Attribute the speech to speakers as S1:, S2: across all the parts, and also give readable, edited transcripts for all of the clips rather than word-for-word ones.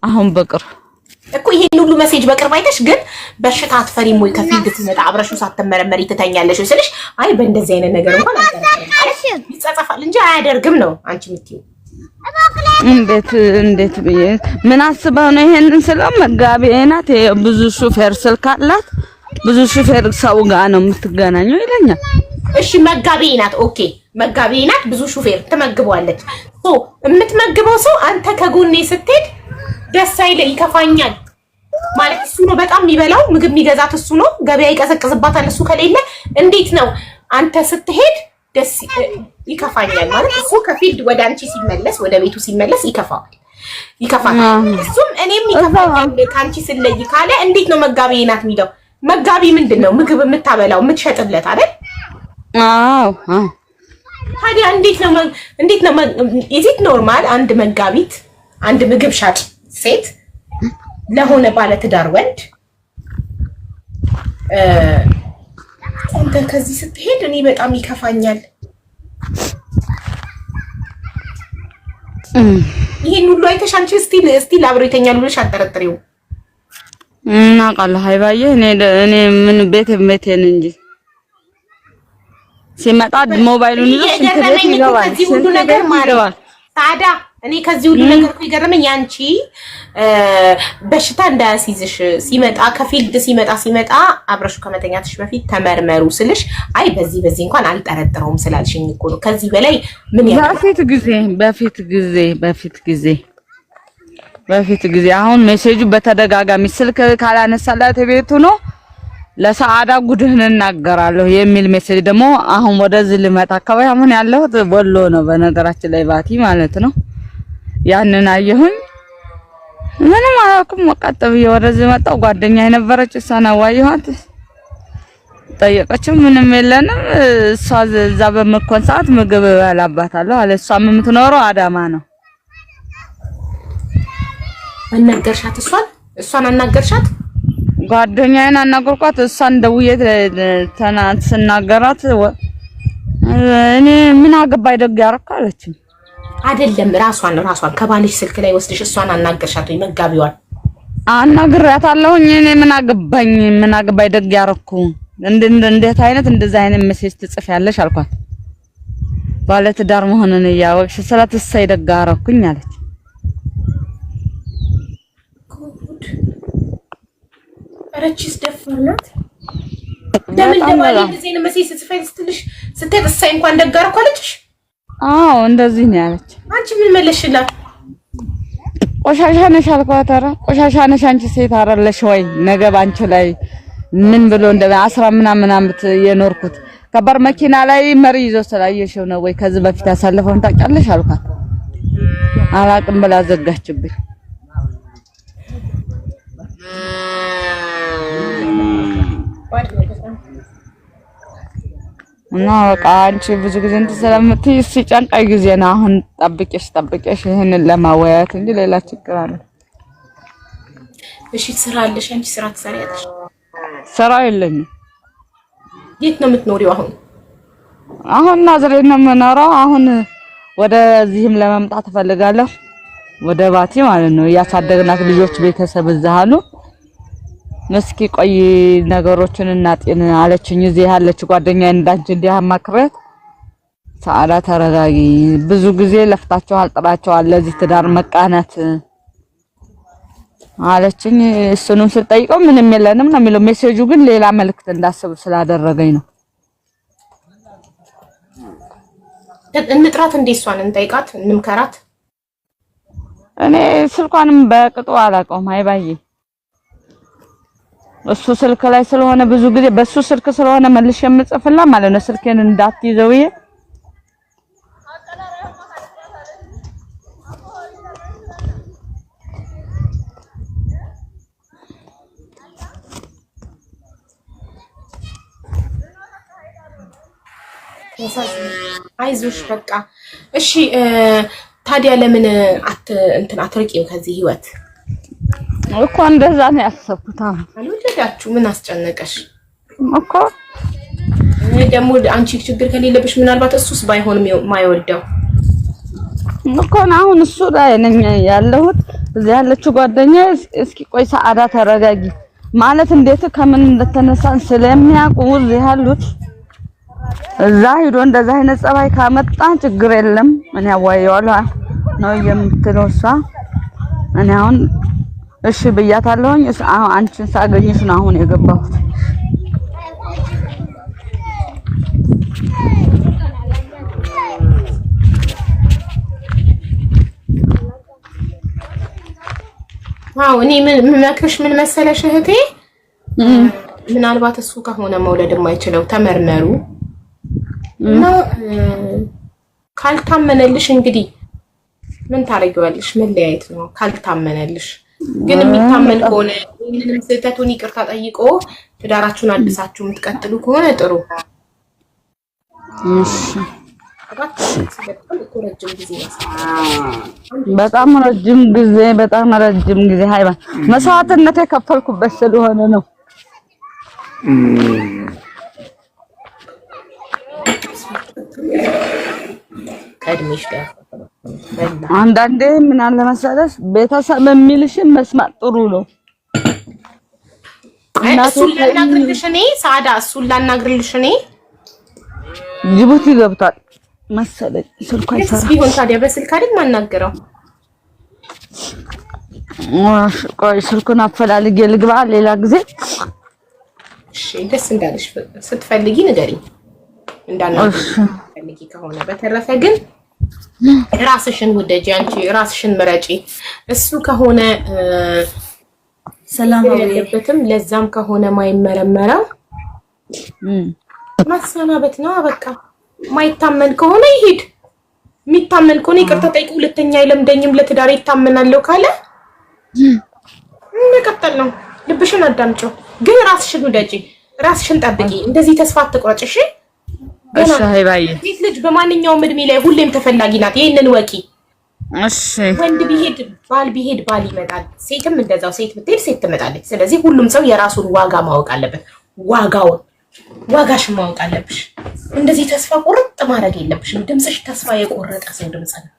S1: አሁን በቅር
S2: እኮ ይሄን ሁሉ ሜሴጅ በቅርብ አይተሽ ግን በሽታ አትፈሪም ወይ? ከፊልድ ትመጣ አብረሹ ሳትመረመሪ ትተኛለሽ ወይ ስልሽ አይ በእንደዚህ አይነት ነገር እንኳን አልተረፈም ይጻጻፋል እንጂ አያደርግም ነው አንቺ የምትይው።
S1: እንዴት ብዬ ምን አስበው ነው ይሄንን ስለው መጋቢ ናት ብዙ ሹፌር ስልክ አላት ብዙ ሹፌር ሰው ጋር ነው የምትገናኘው ይለኛል።
S2: እሺ መጋቢ ናት ኦኬ መጋቢ ናት ብዙ ሹፌር ትመግበዋለች። የምትመግበው ሰው አንተ ከጎኔ ስትሄድ ደስ አይለ ይከፋኛል ማለት እሱ ነው በጣም የሚበላው ምግብ የሚገዛት እሱ ነው ገበያ ይቀዘቅዝባታል እሱ ከሌለ እንዴት ነው አንተ ስትሄድ ደስ ይከፋኛል ማለት እሱ ከፊልድ ወደ አንቺ ሲመለስ ወደ ቤቱ ሲመለስ ይከፋዋል እሱም እኔም ይከፋኛል ካንቺ ስለይ ካለ እንዴት ነው መጋቢ ናት የሚለው? መጋቢ ምንድነው ምግብ የምታበላው የምትሸጥለት አይደል?
S1: አዎ
S2: ታዲያ እንዴት ነው ኢዚት ኖርማል አንድ መጋቢት አንድ ምግብ ሻጭ ሴት ለሆነ ባለ ትዳር ወንድ አንተ ከዚህ ስትሄድ እኔ በጣም ይከፋኛል ይሄን ሁሉ አይተሽ አንቺ ስቲል አብሮ ይተኛል ብለሽ አጠረጥሪው
S1: እና ቃል ሃይባዬ እኔ ምን ቤቴን እንጂ ሲመጣ ሞባይሉን ይዞ ሲንተበት ይገባል
S2: ከዚህ ሁሉ ነገር ማለት ታዲያ እኔ ከዚህ ሁሉ ነገር እኮ ይገርመኝ ያንቺ በሽታ እንዳያሲዝሽ ሲመጣ ከፊልድ ሲመጣ አብረሽ ከመተኛትሽ በፊት ተመርመሩ ስልሽ አይ በዚህ እንኳን አልጠረጥረውም ስላልሽኝ እኮ ነው። ከዚህ በላይ ምን በፊት ጊዜ አሁን ሜሴጁ በተደጋጋሚ ስልክ ካላነሳላት ቤቱ ነው ለሰዓዳ ጉድህን እናገራለሁ የሚል ሜሴጅ ደግሞ አሁን ወደዚህ ልመጣ አካባቢ አሁን ያለሁት ወሎ ነው በነገራችን ላይ ባቲ ማለት ነው። ያንን አየሁኝ ምንም አላውቅም ወቀጠብ ወደዚህ መጣው ጓደኛ የነበረች እሷን አዋየኋት ጠየቀችው ምንም የለንም እሷ እዛ በመኮን ሰዓት ምግብ እበላባታለሁ አለ። እሷም የምትኖረው አዳማ ነው። አናገርሻት? እሷን አናገርሻት?
S1: ጓደኛዬን አናገርኳት። እሷን ደውዬ ስናገራት እኔ ምን አገባኝ ደግ ያረካ አለችኝ።
S2: አይደለም ራሷን ከባልሽ ስልክ ላይ ወስደሽ እሷን አናገርሻት ወይ? መጋቢዋን
S1: አናግሬያታለሁ። እኔ ምን አገባኝ ደግ ያረኩ እንዴት አይነት እንደዛ አይነት ሜሴጅ ትጽፊያለሽ አልኳት። ባለ ትዳር መሆንን እያወቅሽ ስለትሰይ ደግ ያረኩኝ አለች።
S2: አረችስ ደፈርናት ለምን ደባል እንደዚህ ነው መሴ ስትፈልስትልሽ ስትተሳይ እንኳን ደጋርኩ አለችሽ?
S1: አዎ እንደዚህ ነው ያለች።
S2: አንቺ ምን መለሽላት?
S1: ቆሻሻ ነሽ አልኳት። ኧረ ቆሻሻ ነሽ አንቺ ሴት አይደለሽ ወይ ነገ ባንቺ ላይ ምን ብሎ እንደ 10 ምናምን አመት የኖርኩት ከባድ መኪና ላይ መሪ ይዞ ስላየሽው ነው ወይ ከዚህ በፊት ያሳለፈውን ታውቂያለሽ አልኳት። አላቅም ብላ ዘጋችብኝ። እና በቃ አንቺ ብዙ ጊዜ እንትን ስለምትይ ሲጨንቀኝ ጊዜ ነው አሁን ጠብቄሽ ይሄንን ለማወያየት እንጂ ሌላ ችግር አለ?
S2: እሺ ስራ አለሽ አንቺ? ስራ ትሰሪያለሽ?
S1: ስራ የለኝም።
S2: የት ነው የምትኖሪው አሁን?
S1: አሁን ናዝሬት ነው የምኖረው። አሁን ወደዚህም ለመምጣት እፈልጋለሁ ወደ ባቲ ማለት ነው። ያሳደግናት ልጆች ቤተሰብ እዛ አሉ። መስኪ ቆይ ነገሮችን እናጤን አለችኝ። እዚህ ያለች ጓደኛዬ እንዳንቺ እንዲያማክረት ሰዓዳ ተረጋጊ፣ ብዙ ጊዜ ለፍታችኋል ጥራችኋል ለዚህ ትዳር መቃናት አለችኝ። እሱንም ስጠይቀው ምንም የለንም ነው የሚለው። ሜሴጁ ግን ሌላ መልእክት እንዳስብ ስላደረገኝ ነው።
S2: እንጥራት እንዴ እሷን እንጠይቃት እንምከራት።
S1: እኔ ስልኳንም በቅጡ አላውቀውም አይባዬ እሱ ስልክ ላይ ስለሆነ ብዙ ጊዜ በሱ ስልክ ስለሆነ መልሽ የምጽፍላ ማለት ነው። ስልኬን እንዳትይዘው ይሄ
S2: አይዞሽ በቃ እሺ። ታዲያ ለምን አትርቂው ከዚህ ህይወት?
S1: እኮ እንደዛ ነው ያሰብኩት።
S2: አልወደዳችሁ ምን አስጨነቀሽ
S1: እኮ?
S2: ደግሞ አንቺ ችግር ከሌለብሽ ምናልባት እሱስ ባይሆንም ማይወደው
S1: እኮ አሁን እሱ ላይ ነኝ ያለሁት። እዚህ ያለችው ጓደኛዬ እስኪ ቆይ ሰዓዳ ተረጋጊ ማለት እንዴት ከምን እንደተነሳን ስለሚያውቁ እዚህ ያሉት እዛ ሄዶ እንደዛ አይነት ጸባይ ካመጣ ችግር የለም እኔ አዋየዋለሁ ነው የምትለው እሷ። እኔ አሁን እሺ ብያታለሁኝ። አንቺን ሳገኝሽ ነው አሁን የገባሁት።
S2: አዎ እኔ ምን መክርሽ ምን መሰለሽ እህቴ፣ ምናልባት እሱ ከሆነ መውለድ የማይችለው ተመርመሩ እና ካልታመነልሽ እንግዲህ ምን ታረጊዋለሽ? መለያየት ነው ካልታመነልሽ። ግን የሚታመን ከሆነ ምንም ስህተቱን ይቅርታ ጠይቆ ትዳራችሁን አድሳችሁ የምትቀጥሉ ከሆነ ጥሩ።
S1: እሺ በጣም ረጅም ጊዜ ሃይባ መስዋዕትነት የከፈልኩበት ስለሆነ ነው።
S2: ከእድሜሽ ጋር
S1: አንዳንዴ ምን አለ መሰለሽ ቤተሰብ የሚልሽን መስማት ጥሩ ነው።
S2: እሱን ላናግርልሽ እኔ
S1: ጅቡቲ ገብቷል መሰለኝ ስልኩ አይሰራም
S2: ቢሆን ታዲያ በስልክ አይደል ማናገረው?
S1: ቆይ ስልኩን አፈላልጌ ልግባ ሌላ ጊዜ።
S2: እሺ ደስ እንዳለሽ ስትፈልጊ ንገሪኝ እንዳናግርሽ ፈልጊ ከሆነ። በተረፈ ግን ራስሽን ውደጂ፣ አንቺ ራስሽን ምረጪ። እሱ ከሆነ ሰላም አውየበትም ለዛም ከሆነ ማይመረመረው ማሰናበት ነው በቃ። ማይታመን ከሆነ ይሄድ፣ የሚታመን ከሆነ ይቅርታ ጠይቁ። ሁለተኛ አይለምደኝም ለትዳር ይታመናለሁ ካለ መቀጠል ነው። ልብሽን አዳምጪው፣ ግን ራስሽን ውደጂ፣ ራስሽን ጠብቂ። እንደዚህ ተስፋ አትቁረጭ እሺ?
S1: እሺ ሃይባዬ፣
S2: ሴት ልጅ በማንኛውም እድሜ ላይ ሁሌም ተፈላጊ ናት። ይሄንን ወቂ
S1: እሺ።
S2: ወንድ ቢሄድ ባል ይመጣል፣ ሴትም እንደዛው። ሴት ብትሄድ ሴት ትመጣለች። ስለዚህ ሁሉም ሰው የራሱን ዋጋ ማወቅ አለበት። ዋጋሽን ማወቅ አለብሽ። እንደዚህ ተስፋ ቁርጥ ማድረግ የለብሽም። ድምፅሽ ተስፋ የቆረጠ ሰው ድምፅ ነው።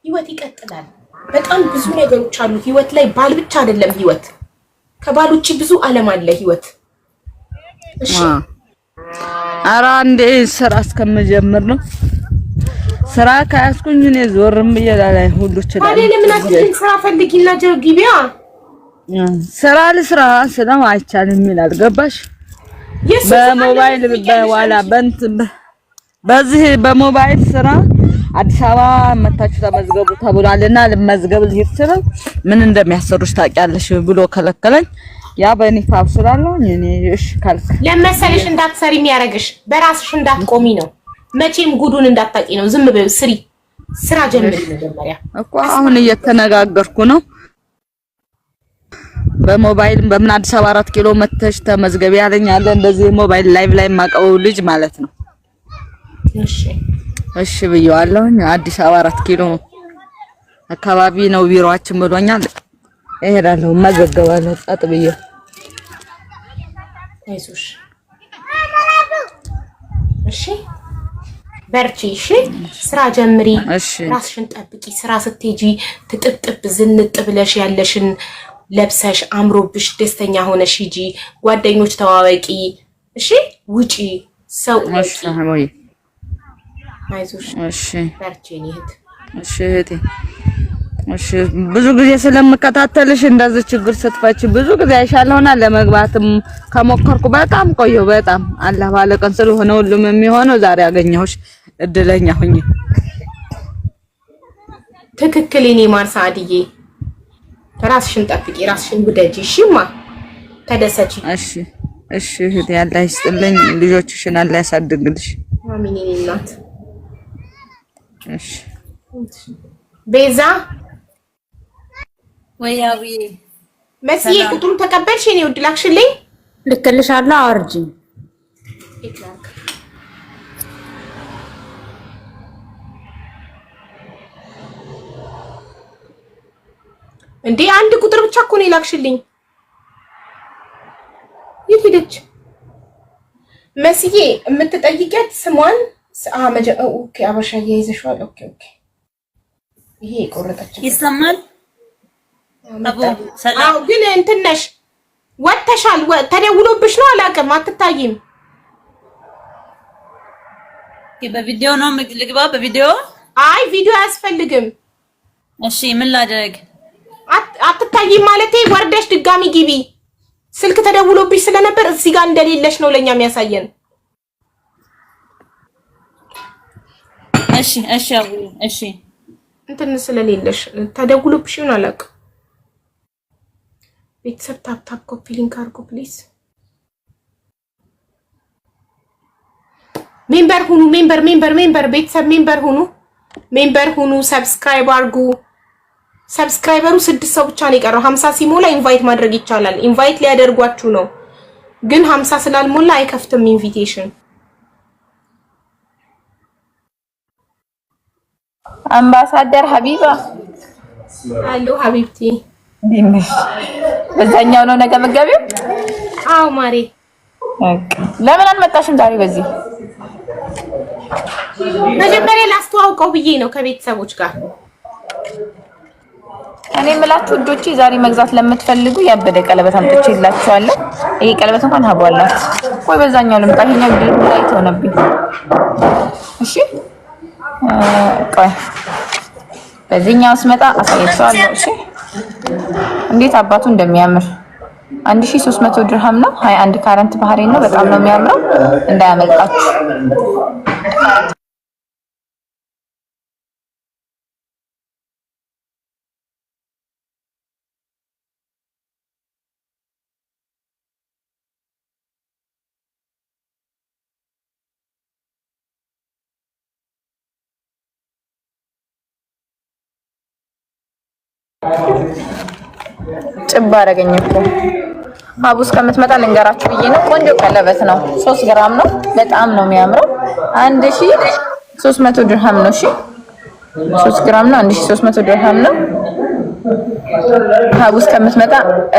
S2: ህይወት ይቀጥላል። በጣም ብዙ ነገሮች አሉ ህይወት ላይ። ባል ብቻ አይደለም ህይወት፣ ከባል ውጪ ብዙ ዓለም አለ ህይወት። እሺ
S1: ኧረ አንዴ ስራ እስከምጀምር ነው። ስራ ካያስኩኝ እኔ ዞርም ብዬላይ ሁሉ ይችላል።
S2: ታዲያ ለምን አትልኝ? ስራ ፈልጊና ጀርጊቢያ
S1: ስራ ለስራ ስለም አይቻልም ይላል። ገባሽ? በሞባይል በኋላ በዚህ በሞባይል ስራ አዲስ አበባ መታችሁ ተመዝገቡ ተብሏልና ለመዝገብ ልሂድ ስለ ምን እንደሚያሰሩሽ ታውቂያለሽ ብሎ ከለከለኝ። ያ በኒፋብ ስላለው እኔ እሺ ካልክ
S2: ለመሰለሽ እንዳትሰሪ የሚያረግሽ በራስሽ እንዳትቆሚ ነው። መቼም ጉዱን እንዳታቂ ነው። ዝም በይው፣ ስራ ጀምሪ መጀመሪያ
S1: እኮ። አሁን እየተነጋገርኩ ነው በሞባይል በምን አዲስ አበባ 4 ኪሎ መተሽ ተመዝገቢ ያለኝ አለ። እንደዚህ ሞባይል ላይቭ ላይ ማቀው ልጅ ማለት ነው። እሺ ብየዋለሁ። አዲስ አበባ 4 ኪሎ አካባቢ ነው ቢሮአችን ብሎኛል። እሄዳለሁ፣ መዘገባለሁ ጣጥ ብዬ።
S2: አይዞሽ እሺ፣ በርቺ እሺ። ስራ ጀምሪ፣ ራስሽን ጠብቂ። ስራ ስትሄጂ ትጥብጥብ ዝንጥ ብለሽ ያለሽን ለብሰሽ አምሮብሽ ደስተኛ ሆነሽ ሂጂ። ጓደኞች ተዋወቂ እሺ። ውጪ ሰው
S1: እሺ። ወይ
S2: አይዞሽ
S1: እሺ፣
S2: በርቺ እህት።
S1: እሺ እህቴ፣ እሺ። ብዙ ጊዜ ስለምከታተልሽ እንደዚህ ችግር ስትፈቺ ብዙ ጊዜ አይሻለውና ለመግባትም ከሞከርኩ በጣም ቆየሁ። በጣም አላህ ባለቀን ስለሆነ ሁሉም የሚሆነው ዛሬ ያገኘሁሽ እድለኛ ሁኚ።
S2: ትክክል። እኔ ማር ሰዓድዬ፣ ራስሽን ጠብቂ፣ ራስሽን ውደጂ እሺማ። ተደሰቺ
S1: እሺ። እሺ እህቴ፣ አላህ ይስጥልኝ፣ ልጆችሽን አላህ ያሳድግልሽ።
S2: አሚን የኔ እናት።
S1: እሺ
S2: ቤዛ
S3: ወያዊ
S2: መስዬ ቁጥሩን ተቀበልሽ? እኔ ውድ ላክሽልኝ።
S3: ልክልሻለሁ፣ አወርጂኝ።
S2: እንዴ አንድ ቁጥር ብቻ እኮ ነው የላክሽልኝ። የት ሄደች መስዬ? የምትጠይቂያት ኦኬ አበሻ እየይዘሽዋል። ኦኬ ይሄ ቆረጠች
S3: ይሰማል። አቦ
S2: ሰላም ግን እንትን ነሽ ወተሻል። ተደውሎብሽ ነው አላውቅም። አትታይም።
S3: በቪዲዮ ነው ልግባ። በቪዲዮ
S2: አይ ቪዲዮ አያስፈልግም።
S3: እሺ ምን ላደርግ?
S2: አትታይም ማለቴ ወርደሽ ድጋሚ ግቢ። ስልክ ተደውሎብሽ ስለነበር እዚህ ጋር እንደሌለሽ ነው ለኛ የሚያሳየን።
S3: እሺ አቡ እሺ
S2: እንትን ስለሌለሽ ተደውሎብሽ ይሆን አላውቅም። ቤተሰብ ታፕ ኮፒ ሊንክ አድርጉ ፕሊዝ። ሜምበር ሁኑ። ሜምበር ቤተሰብ ሜምበር ሁኑ። ሰብስክራይብ አድርጉ። ሰብስክራይበሩ 6 ሰው ብቻ ነው የቀረው። 50 ሲሞላ ኢንቫይት ማድረግ ይቻላል። ኢንቫይት ሊያደርጓችሁ ነው ግን 50 ስላልሞላ አይከፍትም ኢንቪቴሽን።
S4: አምባሳደር ሀቢባ
S2: አሎ ሀቢብቲ
S4: ዲንሽ በዛኛው ነው ነገ መጋቢው?
S2: አዎ ማሬ።
S4: ለምን አልመጣሽም ዛሬ? በዚህ
S2: መጀመሪያ ላስተዋውቀው ብዬ ነው ከቤተሰቦች ጋር።
S4: እኔ የምላችሁ እጆቼ ዛሬ መግዛት ለምትፈልጉ ያበደ ቀለበት አምጥቼላችኋለሁ። ይሄ ቀለበት እንኳን ሀቧላት ወይ በዛኛው ልምጣ። ይሄኛው ግድ ላይ ተሆነብኝ። እሺ ቆይ በዚህኛው ስመጣ አሳያችኋለሁ። እሺ እንዴት አባቱ እንደሚያምር 1300 ድርሃም ነው። 21 ካረንት ባህሬን ነው። በጣም ነው የሚያምረው። እንዳያመልጣችሁ። ጭባ አደረገኝ እኮ ሀቡስ ከምትመጣ ልንገራችሁ ብዬ ነው። ቆንጆ ቀለበት ነው። 3 ግራም ነው። በጣም ነው የሚያምረው። 1300 ድርሃም ነው። እሺ 3 ግራም ነው። 1300 ድርሃም ነው። ሀቡስ ከምትመጣ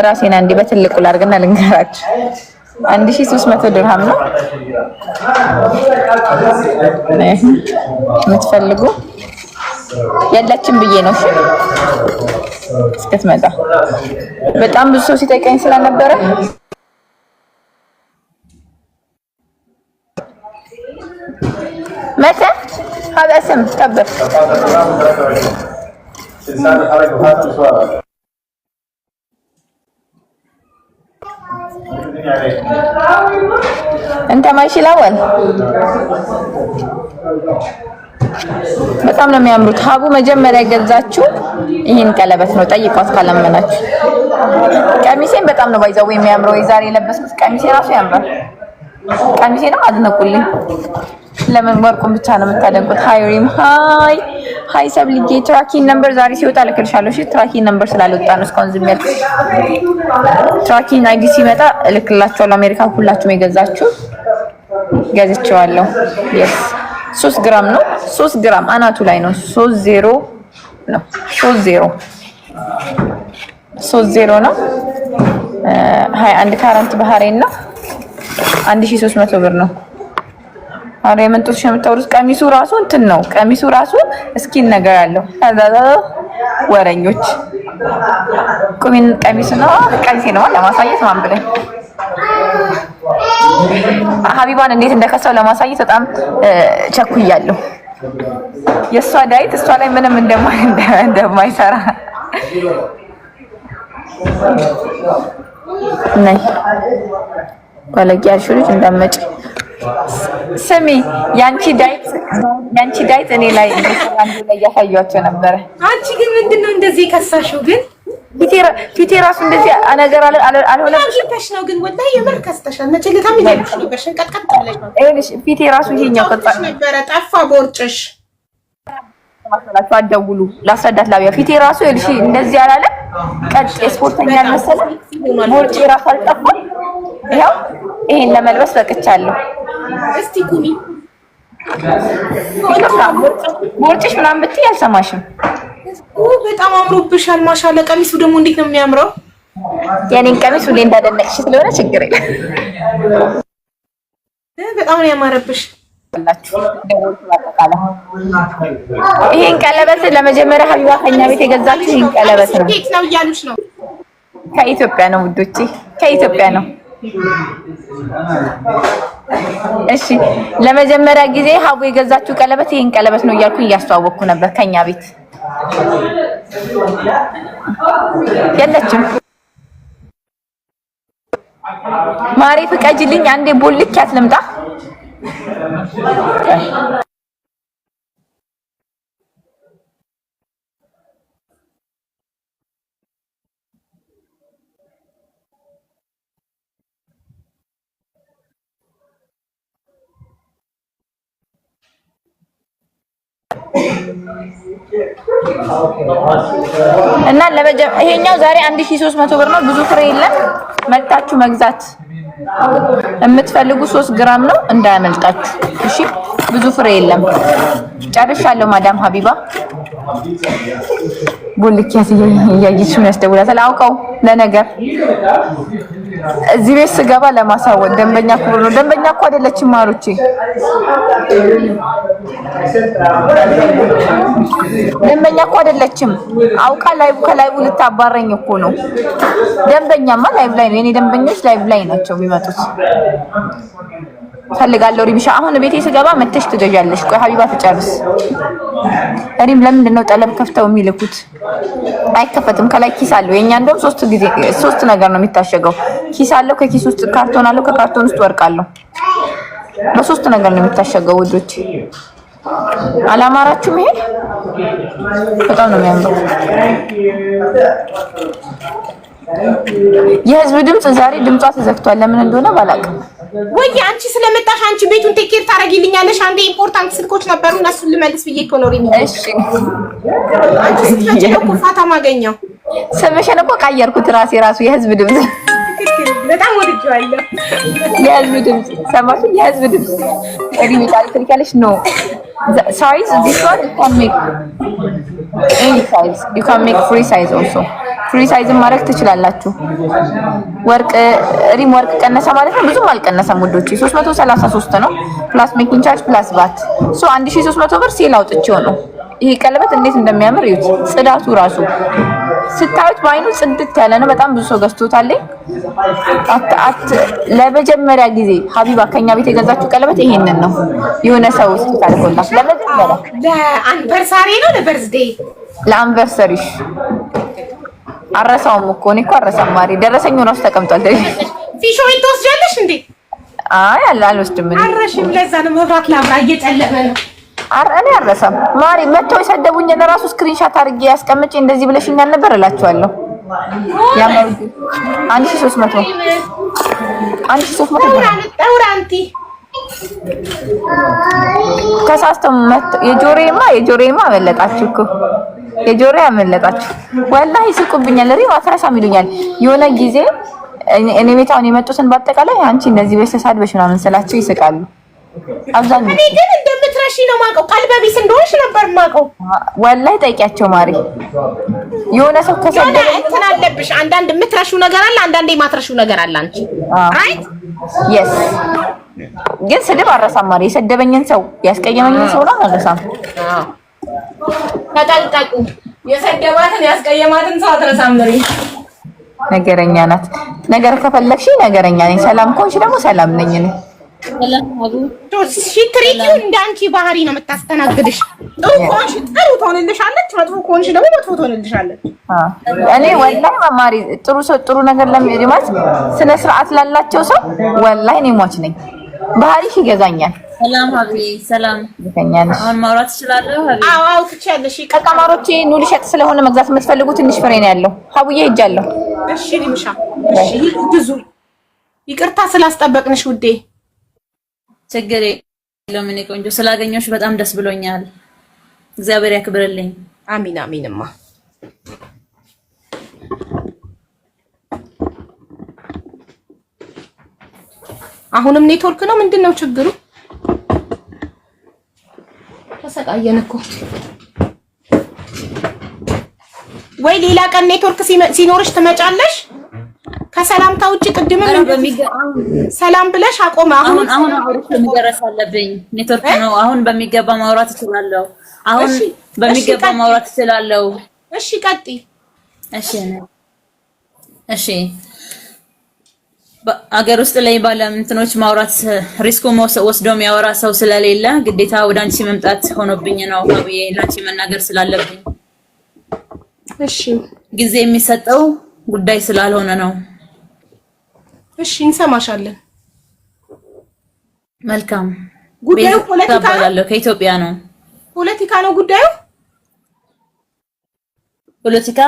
S4: ራሴን አንዴ በትልቁ ላድርግና ልንገራችሁ። 1300 ድርሃም ነው። የምትፈልጉ የለችም ብዬ ነው። እሺ እስክትመጣ በጣም ብዙ ሰው ሲጠይቀኝ ስለነበረ መቼ هذا اسم كبر انت ماشي الاول በጣም ነው የሚያምሩት። ሀቡ መጀመሪያ ገዛችሁ ይሄን ቀለበት ነው። ጠይቋት ካላመናችሁ። ቀሚሴን በጣም ነው ባይዛው የሚያምረው። የዛሬ የለበስኩት ቀሚሴ ራሱ ያምራል። ቀሚሴ ነው አድነቁልኝ። ለምን ወርቁን ብቻ ነው የምታደንቁት? ሃይሪም ሃይ ሰብልጌ ትራኪንግ ነምበር ዛሬ ሲወጣ ልክልሻለሁ። እሺ ትራኪንግ ነምበር ስላልወጣ ነው እስካሁን ዝም ያልኩት። ትራኪንግ አይዲ ሲመጣ እልክላችኋለሁ። አሜሪካ ሁላችሁም የገዛችሁ ገዝቼዋለሁ። yes 3 ግራም ነው። 3 ግራም አናቱ ላይ ነው። 30 ነው። 30 ነው። 21 ካረንት ባህሬን ነው። 1300 ብር ነው። አሬ የምንጡት የምታወሩት ቀሚሱ ራሱ እንትን ነው። ቀሚሱ ራሱ እስኪን ነገር አለው። ወረኞች ቁሚን ቀሚሱ ነው። ቀሚሴ ነው ለማሳየት ማን ብለኝ ሀቢባን እንዴት እንደከሰው ለማሳየት በጣም ቸኩያለሁ። የሷ ዳይት እሷ ላይ ምንም እንደማይሰራ ነይ ባለቂ ያልሽው ልጅ እንዳመጭ ስሚ። ያንቺ ዳይት እኔ ላይ አንዱ ላይ ያሳያቸው ነበረ።
S2: አንቺ ግን ምንድነው እንደዚህ ከሳሽው? ግን
S4: ፊቴ ራሱ እንደዚህ ነገር አልሆነም።
S2: ከስተሽ ነው ግን ወላሂ የምር ከስተሻል። መጨለታም ይያልሽ ነው በሽንቀጥቀጥ ብለሽ ነው።
S4: እሺ ፊቴ ራሱ ይሄኛው ከጣ
S2: ነበረ ጠፋ ቦርጭሽ
S4: ማሰላችሁ። አትደውሉ ላስረዳት ላቢያ ፊቴ ራሱ እሺ እንደዚህ አላለ። ቀጥ ስፖርተኛ አልመሰለ ቦርጭ ራሱ አልጠፋ። ይሄው ይሄን ለመልበስ በቅቻለሁ።
S2: እስቲ ቁሚ
S4: ቦርጭሽ ምናምን ብትይ አልሰማሽም።
S2: በጣም አምሮብሻል። ማሻአላ ቀሚሱ ደግሞ እንዴት ነው የሚያምረው!
S4: የኔን ቀሚስ ሁሌ እንዳደነቅሽ ስለሆነ ችግር የለም።
S2: በጣም ነው ያማረብሽ።
S4: ይሄን ቀለበት ለመጀመሪያ ሀቢባ ከኛ ቤት የገዛችው ይሄን ቀለበት ነው።
S2: ከየት ነው እያሉሽ ነው?
S4: ከኢትዮጵያ ነው ውዶቼ፣ ከኢትዮጵያ ነው። እሺ ለመጀመሪያ ጊዜ ሀቡ የገዛችው ቀለበት ይሄን ቀለበት ነው እያልኩኝ እያስተዋወቅኩ ነበር። ከኛ ቤት የለችም። ማሪ ፍቀጅልኝ አንዴ ቦልኪያት ልምጣ። እና ይሄኛው ዛሬ 1300 ብር ነው። ብዙ ፍሬ የለም። መጣችሁ መግዛት የምትፈልጉ 3 ግራም ነው እንዳያመልጣችሁ። እሺ ብዙ ፍሬ የለም። ጨርሻለሁ። ማዳም ሀቢባ ቦልኪያስ እያየች ምን ያስደውላታል? አውቀው ለነገር እዚህ ቤት ስገባ ለማሳወቅ ደንበኛ ክቡር ነው። ደንበኛ እኮ አይደለችም ማሩቼ፣ ደንበኛ እኮ አይደለችም። አውቃ ላይቭ ከላይቭ ልታባረኝ እኮ ነው። ደንበኛማ ላይቭ ላይ ነው። የኔ ደንበኞች ላይቭ ላይ ናቸው የሚመጡት። ፈልጋለሁ ሪምሻ። አሁን ቤቴ ስገባ መተሽ ትገዣለሽ። ቆይ ሀቢባ ትጨርስ። ሪም ለምንድን ነው ጠለብ ከፍተው የሚልኩት? አይከፈትም። ከላይ ኪስ አለው። የኛ እንደውም 3 ነገር ነው የሚታሸገው። ኪስ አለው፣ ከኪስ ውስጥ ካርቶን አለው፣ ከካርቶን ውስጥ ወርቅ አለው። በ3 ነገር ነው የሚታሸገው ውዶች። አላማራችሁም? ይሄ በጣም ነው የሚያምረው። የህዝብ ድምጽ ዛሬ ድምጿ ተዘግቷል። ለምን እንደሆነ ባላቅም።
S2: ወይ አንቺ ስለመጣሽ አንቺ ቤቱን ቴኬር ታረጊልኛለሽ። አንዴ ኢምፖርታንት ስልኮች ነበሩ እነሱን ልመልስ ብዬ እኮ ነው።
S4: እሺ
S2: አንቺ ስትመጪ እኮ ፋታ ማገኘው።
S4: ስምሽን እኮ ቀየርኩት ራሱ የህዝብ ድምጽ።
S2: በጣም ወድጄዋለሁ።
S4: የህዝብ ድምጽ ሰማሽ? የህዝብ ድምጽ ሪሚታል ትልካለሽ ነው ሳይዝ this one you can make any size, you can make free size also free size ማድረግ ትችላላችሁ። ወርቅ ሪም ወርቅ ቀነሰ ማለት ነው። ብዙም አልቀነሰም ውዶቼ፣ 333 ነው ፕላስ ሜኪንግ ቻርጅ ፕላስ ቫት። 1300 ብር ሴል አውጥቼው ነው። ይሄ ቀለበት እንዴት እንደሚያምር እዩት። ጽዳቱ ራሱ ስታዩት በአይኑ ጽድት ያለ ነው። በጣም ብዙ ሰው ገዝቶታል። ለመጀመሪያ ጊዜ ሀቢባ ከኛ ቤት የገዛችው ቀለበት ይሄንን ነው። የሆነ ሰው ውስጥ ታልቆላሽ ለመጀመሪያ
S2: ለአንቨርሳሪ ነው ለበርዝዴይ
S4: ለአንቨርሰሪሽ አረሳውም እኮ እኔ እኮ አረሳም። ማሪ ደረሰኝ ራሱ ተቀምጧል።
S2: ፊሾ ትወስጃለሽ እንዴ?
S4: አይ አልወስድም።
S2: አረሽም ለዛ ነው መብራት ላብራ እየጨለመ ነው።
S4: እኔ አረሳም። ማሪ መተው የሰደቡኝ ለራሱ ስክሪንሻት አድርጌ ያስቀምጬ እንደዚህ ብለሽኛል ነበር እላችኋለሁ። ያማው 1300
S2: ዳውራንቲ
S4: ተሳስተው የጆሮዬማ አመለጣችሁ እኮ የጆሮ አመለጣችሁ። ወላሂ ይስቁብኛል። ሪም አትረሳም ይሉኛል። የሆነ ጊዜ እኔ ቤት አሁን የመጡትን በአጠቃላይ አንቺ እንደዚህ በተሳድበሽ ምናምን ስላቸው ይስቃሉ። አብዛኛው
S2: እኔ ግን እንደምትረሺ ነው የማውቀው። ቀልበቢስ እንደሆንሽ ነበር የማውቀው።
S4: ወላሂ ጠይቂያቸው ማሪ። የሆነ ሰው ከሰደበ
S2: እንትን አለብሽ። አንዳንድ የምትረሺው ነገር አለ፣ አንዳንዴ የማትረሺው ነገር አለ አንቺ ራይት።
S4: የስ ግን ስድብ አረሳም ማሪ። የሰደበኝን ሰው ያስቀየመኝን ሰው ነው አረሳም።
S2: ተጠንቀቁ። የሰደባትን ያስቀየማትን ሰው አትረሳም።
S4: ነገረኛ ናት። ነገር ከፈለግሽ ነገረኛ ነኝ። ሰላም ከሆንሽ ደግሞ ሰላም ነኝ እኔ።
S2: ትሪቲው እንዳንቺ ባህሪ ነው የምታስተናግድሽ። ጥሩ ከሆንሽ ጥሩ ትሆንልሻለች፣ መጥፎ ከሆንሽ ደግሞ መጥፎ ትሆንልሻለች።
S4: እኔ ወላሂ ማማሪ ጥሩ ሰው ጥሩ ነገር ለሚያድማት ስነ ስርዓት ላላቸው ሰው ወላሂ እኔ ሟች ነኝ። ባህሪሽ ይገዛኛል።
S3: ሰላም ሀቢ ሰላም
S4: ይገኛልሽ።
S3: አሁን ማውራት ትችላለህ ሀቢ?
S2: አዎ ትችያለሽ።
S4: ቀቀማሮቼ ኑ ልሸጥ ስለሆነ መግዛት የምትፈልጉ ትንሽ ፍሬ ነው ያለው። ሀቡዬ ሄጃለሁ።
S2: እሺ ሊምሻ እሺ ብዙ ይቅርታ ስላስጠበቅንሽ ውዴ።
S3: ችግር የለውም እኔ ቆንጆ ስላገኘሁሽ በጣም ደስ ብሎኛል። እግዚአብሔር ያክብርልኝ።
S2: አሚን አሚንማ። አሁንም ኔትወርክ ነው ምንድነው ችግሩ? ተሰቃየን እኮ። ወይ ሌላ ቀን ኔትወርክ ሲኖርሽ ትመጫለሽ። ከሰላምታ ውጪ ቅድም ሰላም ብለሽ አቆመ።
S3: አሁን አውርቼ መጨረስ አለብኝ። ኔትወርክ ነው። አሁን በሚገባ ማውራት እችላለሁ። አሁን በሚገባ ማውራት እችላለሁ።
S2: እሺ ቀጥይ።
S3: እሺ አገር ውስጥ ላይ ባለ እንትኖች ማውራት ሪስኩ ወስዶ የሚያወራ ሰው ስለሌለ ግዴታ ወደ አንቺ መምጣት ሆኖብኝ ነው አብዬ ላንቺ መናገር ስላለብኝ።
S2: እሺ
S3: ጊዜ የሚሰጠው ጉዳይ ስላልሆነ ነው።
S2: እሺ እንሰማሻለን።
S3: መልካም።
S2: ጉዳዩ ፖለቲካ
S3: ነው። ከኢትዮጵያ ነው።
S2: ፖለቲካ ነው ጉዳዩ።
S3: ፖለቲካ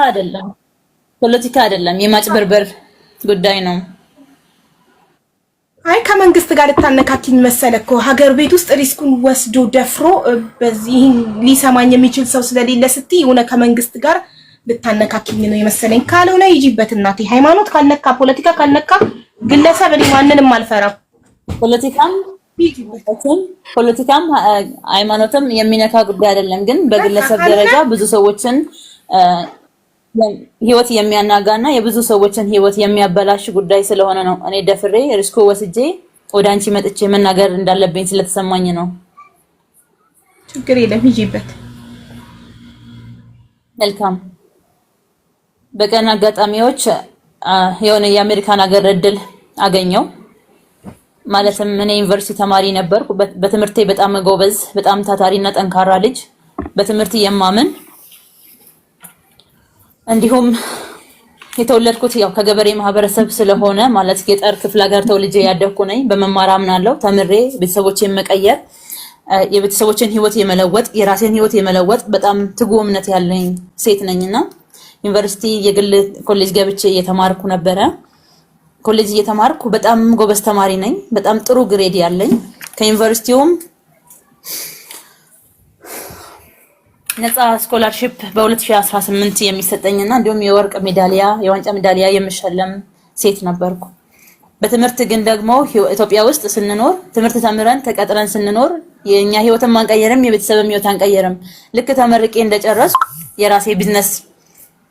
S3: አይደለም፣ የማጭበርበር ጉዳይ ነው።
S2: አይ ከመንግስት ጋር ልታነካኪኝ መሰለ እኮ ሀገር ቤት ውስጥ ሪስኩን ወስዶ ደፍሮ በዚህ ሊሰማኝ የሚችል ሰው ስለሌለ ስትይ የሆነ ከመንግስት ጋር ልታነካኪኝ ነው የመሰለኝ። ካልሆነ ይጂበት እናቴ። ሃይማኖት ካልነካ ፖለቲካ ካልነካ ግለሰብ እኔ ማንንም አልፈራም።
S3: ፖለቲካም ሃይማኖትም የሚነካ ጉዳይ አይደለም። ግን በግለሰብ ደረጃ ብዙ ሰዎችን ህይወት የሚያናጋና የብዙ ሰዎችን ህይወት የሚያበላሽ ጉዳይ ስለሆነ ነው እኔ ደፍሬ ሪስኩ ወስጄ ወደ አንቺ መጥቼ መናገር እንዳለብኝ ስለተሰማኝ ነው።
S2: ችግር የለም ይጂበት።
S3: መልካም። በቀን አጋጣሚዎች የሆነ የአሜሪካን ሀገር እድል አገኘው። ማለትም እኔ ዩኒቨርሲቲ ተማሪ ነበርኩ። በትምህርቴ በጣም ጎበዝ፣ በጣም ታታሪና ጠንካራ ልጅ፣ በትምህርት የማምን እንዲሁም የተወለድኩት ያው ከገበሬ ማህበረሰብ ስለሆነ ማለት ገጠር ክፍለ ሀገር ተወልጄ ያደግኩ ነኝ። በመማር አምናለሁ። ተምሬ ቤተሰቦቼን መቀየር፣ የቤተሰቦችን ህይወት የመለወጥ፣ የራሴን ህይወት የመለወጥ በጣም ትጉ እምነት ያለኝ ሴት ነኝና ዩኒቨርሲቲ የግል ኮሌጅ ገብቼ እየተማርኩ ነበረ። ኮሌጅ እየተማርኩ በጣም ጎበዝ ተማሪ ነኝ። በጣም ጥሩ ግሬድ ያለኝ ከዩኒቨርሲቲውም ነፃ ስኮላርሺፕ በ2018 የሚሰጠኝና እንዲሁም የወርቅ ሜዳሊያ የዋንጫ ሜዳሊያ የምሸለም ሴት ነበርኩ። በትምህርት ግን ደግሞ ኢትዮጵያ ውስጥ ስንኖር ትምህርት ተምረን ተቀጥረን ስንኖር የኛ ህይወትን ማንቀየርም የቤተሰብም ህይወት አንቀየርም። ልክ ተመርቄ እንደጨረስኩ የራሴ ቢዝነስ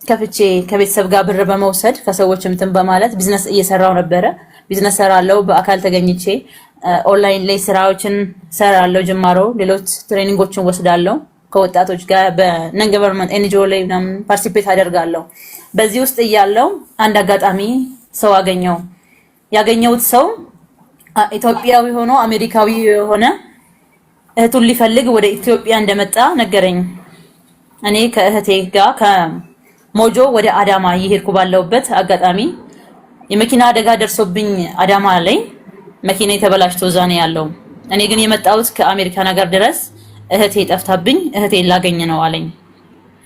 S3: ከፍቼ ከቤተሰብ ጋር ብር በመውሰድ ከሰዎችም እንትን በማለት ቢዝነስ እየሰራው ነበረ። ቢዝነስ ሰራለው፣ በአካል ተገኝቼ ኦንላይን ላይ ስራዎችን ሰራለው። ጅማሮ ሌሎች ትሬኒንጎችን ወስዳለው። ከወጣቶች ጋር በነን ገቨርንመንት ኤንጂኦ ላይ ምናምን ፓርቲሲፔት አደርጋለሁ። በዚህ ውስጥ እያለው አንድ አጋጣሚ ሰው አገኘው። ያገኘሁት ሰው ኢትዮጵያዊ ሆኖ አሜሪካዊ የሆነ እህቱን ሊፈልግ ወደ ኢትዮጵያ እንደመጣ ነገረኝ። እኔ ከእህቴ ጋር ከሞጆ ወደ አዳማ እየሄድኩ ባለሁበት አጋጣሚ የመኪና አደጋ ደርሶብኝ አዳማ ላይ መኪና የተበላሽቶ እዛ ነው ያለው። እኔ ግን የመጣሁት ከአሜሪካን ሀገር ድረስ እህቴ ጠፍታብኝ እህቴን ላገኝ ነው አለኝ።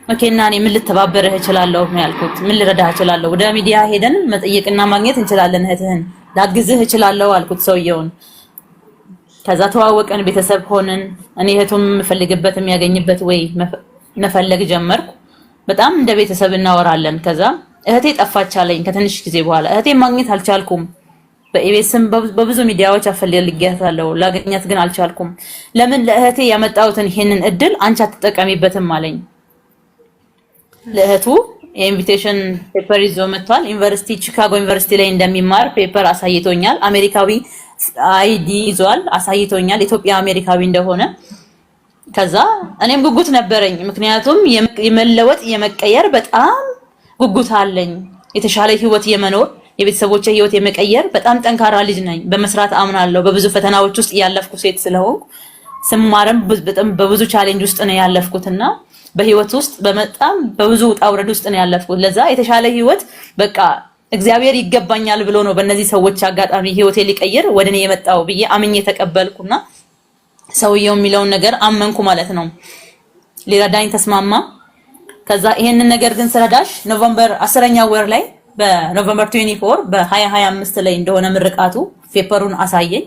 S3: ኦኬና እኔ ምን ልተባበርህ እችላለሁ ነው ያልኩት። ምን ልረዳህ እችላለሁ? ወደ ሚዲያ ሄደን መጠየቅና ማግኘት እንችላለን፣ እህትህን ላግዝህ እችላለሁ አልኩት ሰውየውን። ከዛ ተዋወቀን፣ ቤተሰብ ሆንን። እኔ እህቱን የምፈልግበት የሚያገኝበት ወይ መፈለግ ጀመርኩ። በጣም እንደ ቤተሰብ እናወራለን። ከዛ እህቴ ጠፋች አለኝ። ከትንሽ ጊዜ በኋላ እህቴን ማግኘት አልቻልኩም። በኢቢኤስም በብዙ ሚዲያዎች አፈልጌያታለሁ፣ ላገኛት ግን አልቻልኩም። ለምን ለእህቴ ያመጣሁትን ይሄንን እድል አንቺ አትጠቀሚበትም አለኝ። ለእህቱ የኢንቪቴሽን ፔፐር ይዞ መጥቷል። ዩኒቨርሲቲ ቺካጎ ዩኒቨርሲቲ ላይ እንደሚማር ፔፐር አሳይቶኛል። አሜሪካዊ አይዲ ይዟል፣ አሳይቶኛል ኢትዮጵያ አሜሪካዊ እንደሆነ። ከዛ እኔም ጉጉት ነበረኝ፣ ምክንያቱም የመለወጥ የመቀየር በጣም ጉጉት አለኝ። የተሻለ ህይወት የመኖር የቤተሰቦቼ ህይወት የመቀየር በጣም ጠንካራ ልጅ ነኝ። በመስራት አምናለሁ። በብዙ ፈተናዎች ውስጥ ያለፍኩ ሴት ስለሆንኩ ስማርም በጣም በብዙ ቻሌንጅ ውስጥ ነው ያለፍኩትና በህይወት ውስጥ በጣም በብዙ ውጣ ውረድ ውስጥ ነው ያለፍኩት። ለዛ የተሻለ ህይወት በቃ እግዚአብሔር ይገባኛል ብሎ ነው በእነዚህ ሰዎች አጋጣሚ ህይወቴ ሊቀይር ወደ እኔ የመጣው ብዬ አምኜ ተቀበልኩና ሰውየው የሚለውን ነገር አመንኩ ማለት ነው። ሊረዳኝ ተስማማ። ከዛ ይሄንን ነገር ግን ስረዳሽ ኖቬምበር 10ኛ ወር ላይ በኖቬምበር 24 በ2025 ላይ እንደሆነ ምርቃቱ ፔፐሩን አሳየኝ።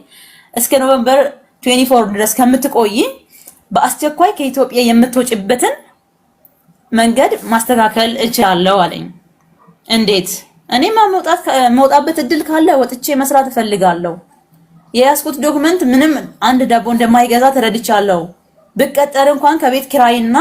S3: እስከ ኖቬምበር 24 ድረስ ከምትቆይ በአስቸኳይ ከኢትዮጵያ የምትወጪበትን መንገድ ማስተካከል እችላለሁ አለኝ። እንዴት? እኔማ መውጣበት እድል ካለ ወጥቼ መስራት እፈልጋለሁ። የያዝኩት ዶክመንት ምንም አንድ ዳቦ እንደማይገዛ ተረድቻለሁ። ብቀጠር እንኳን ከቤት ኪራይና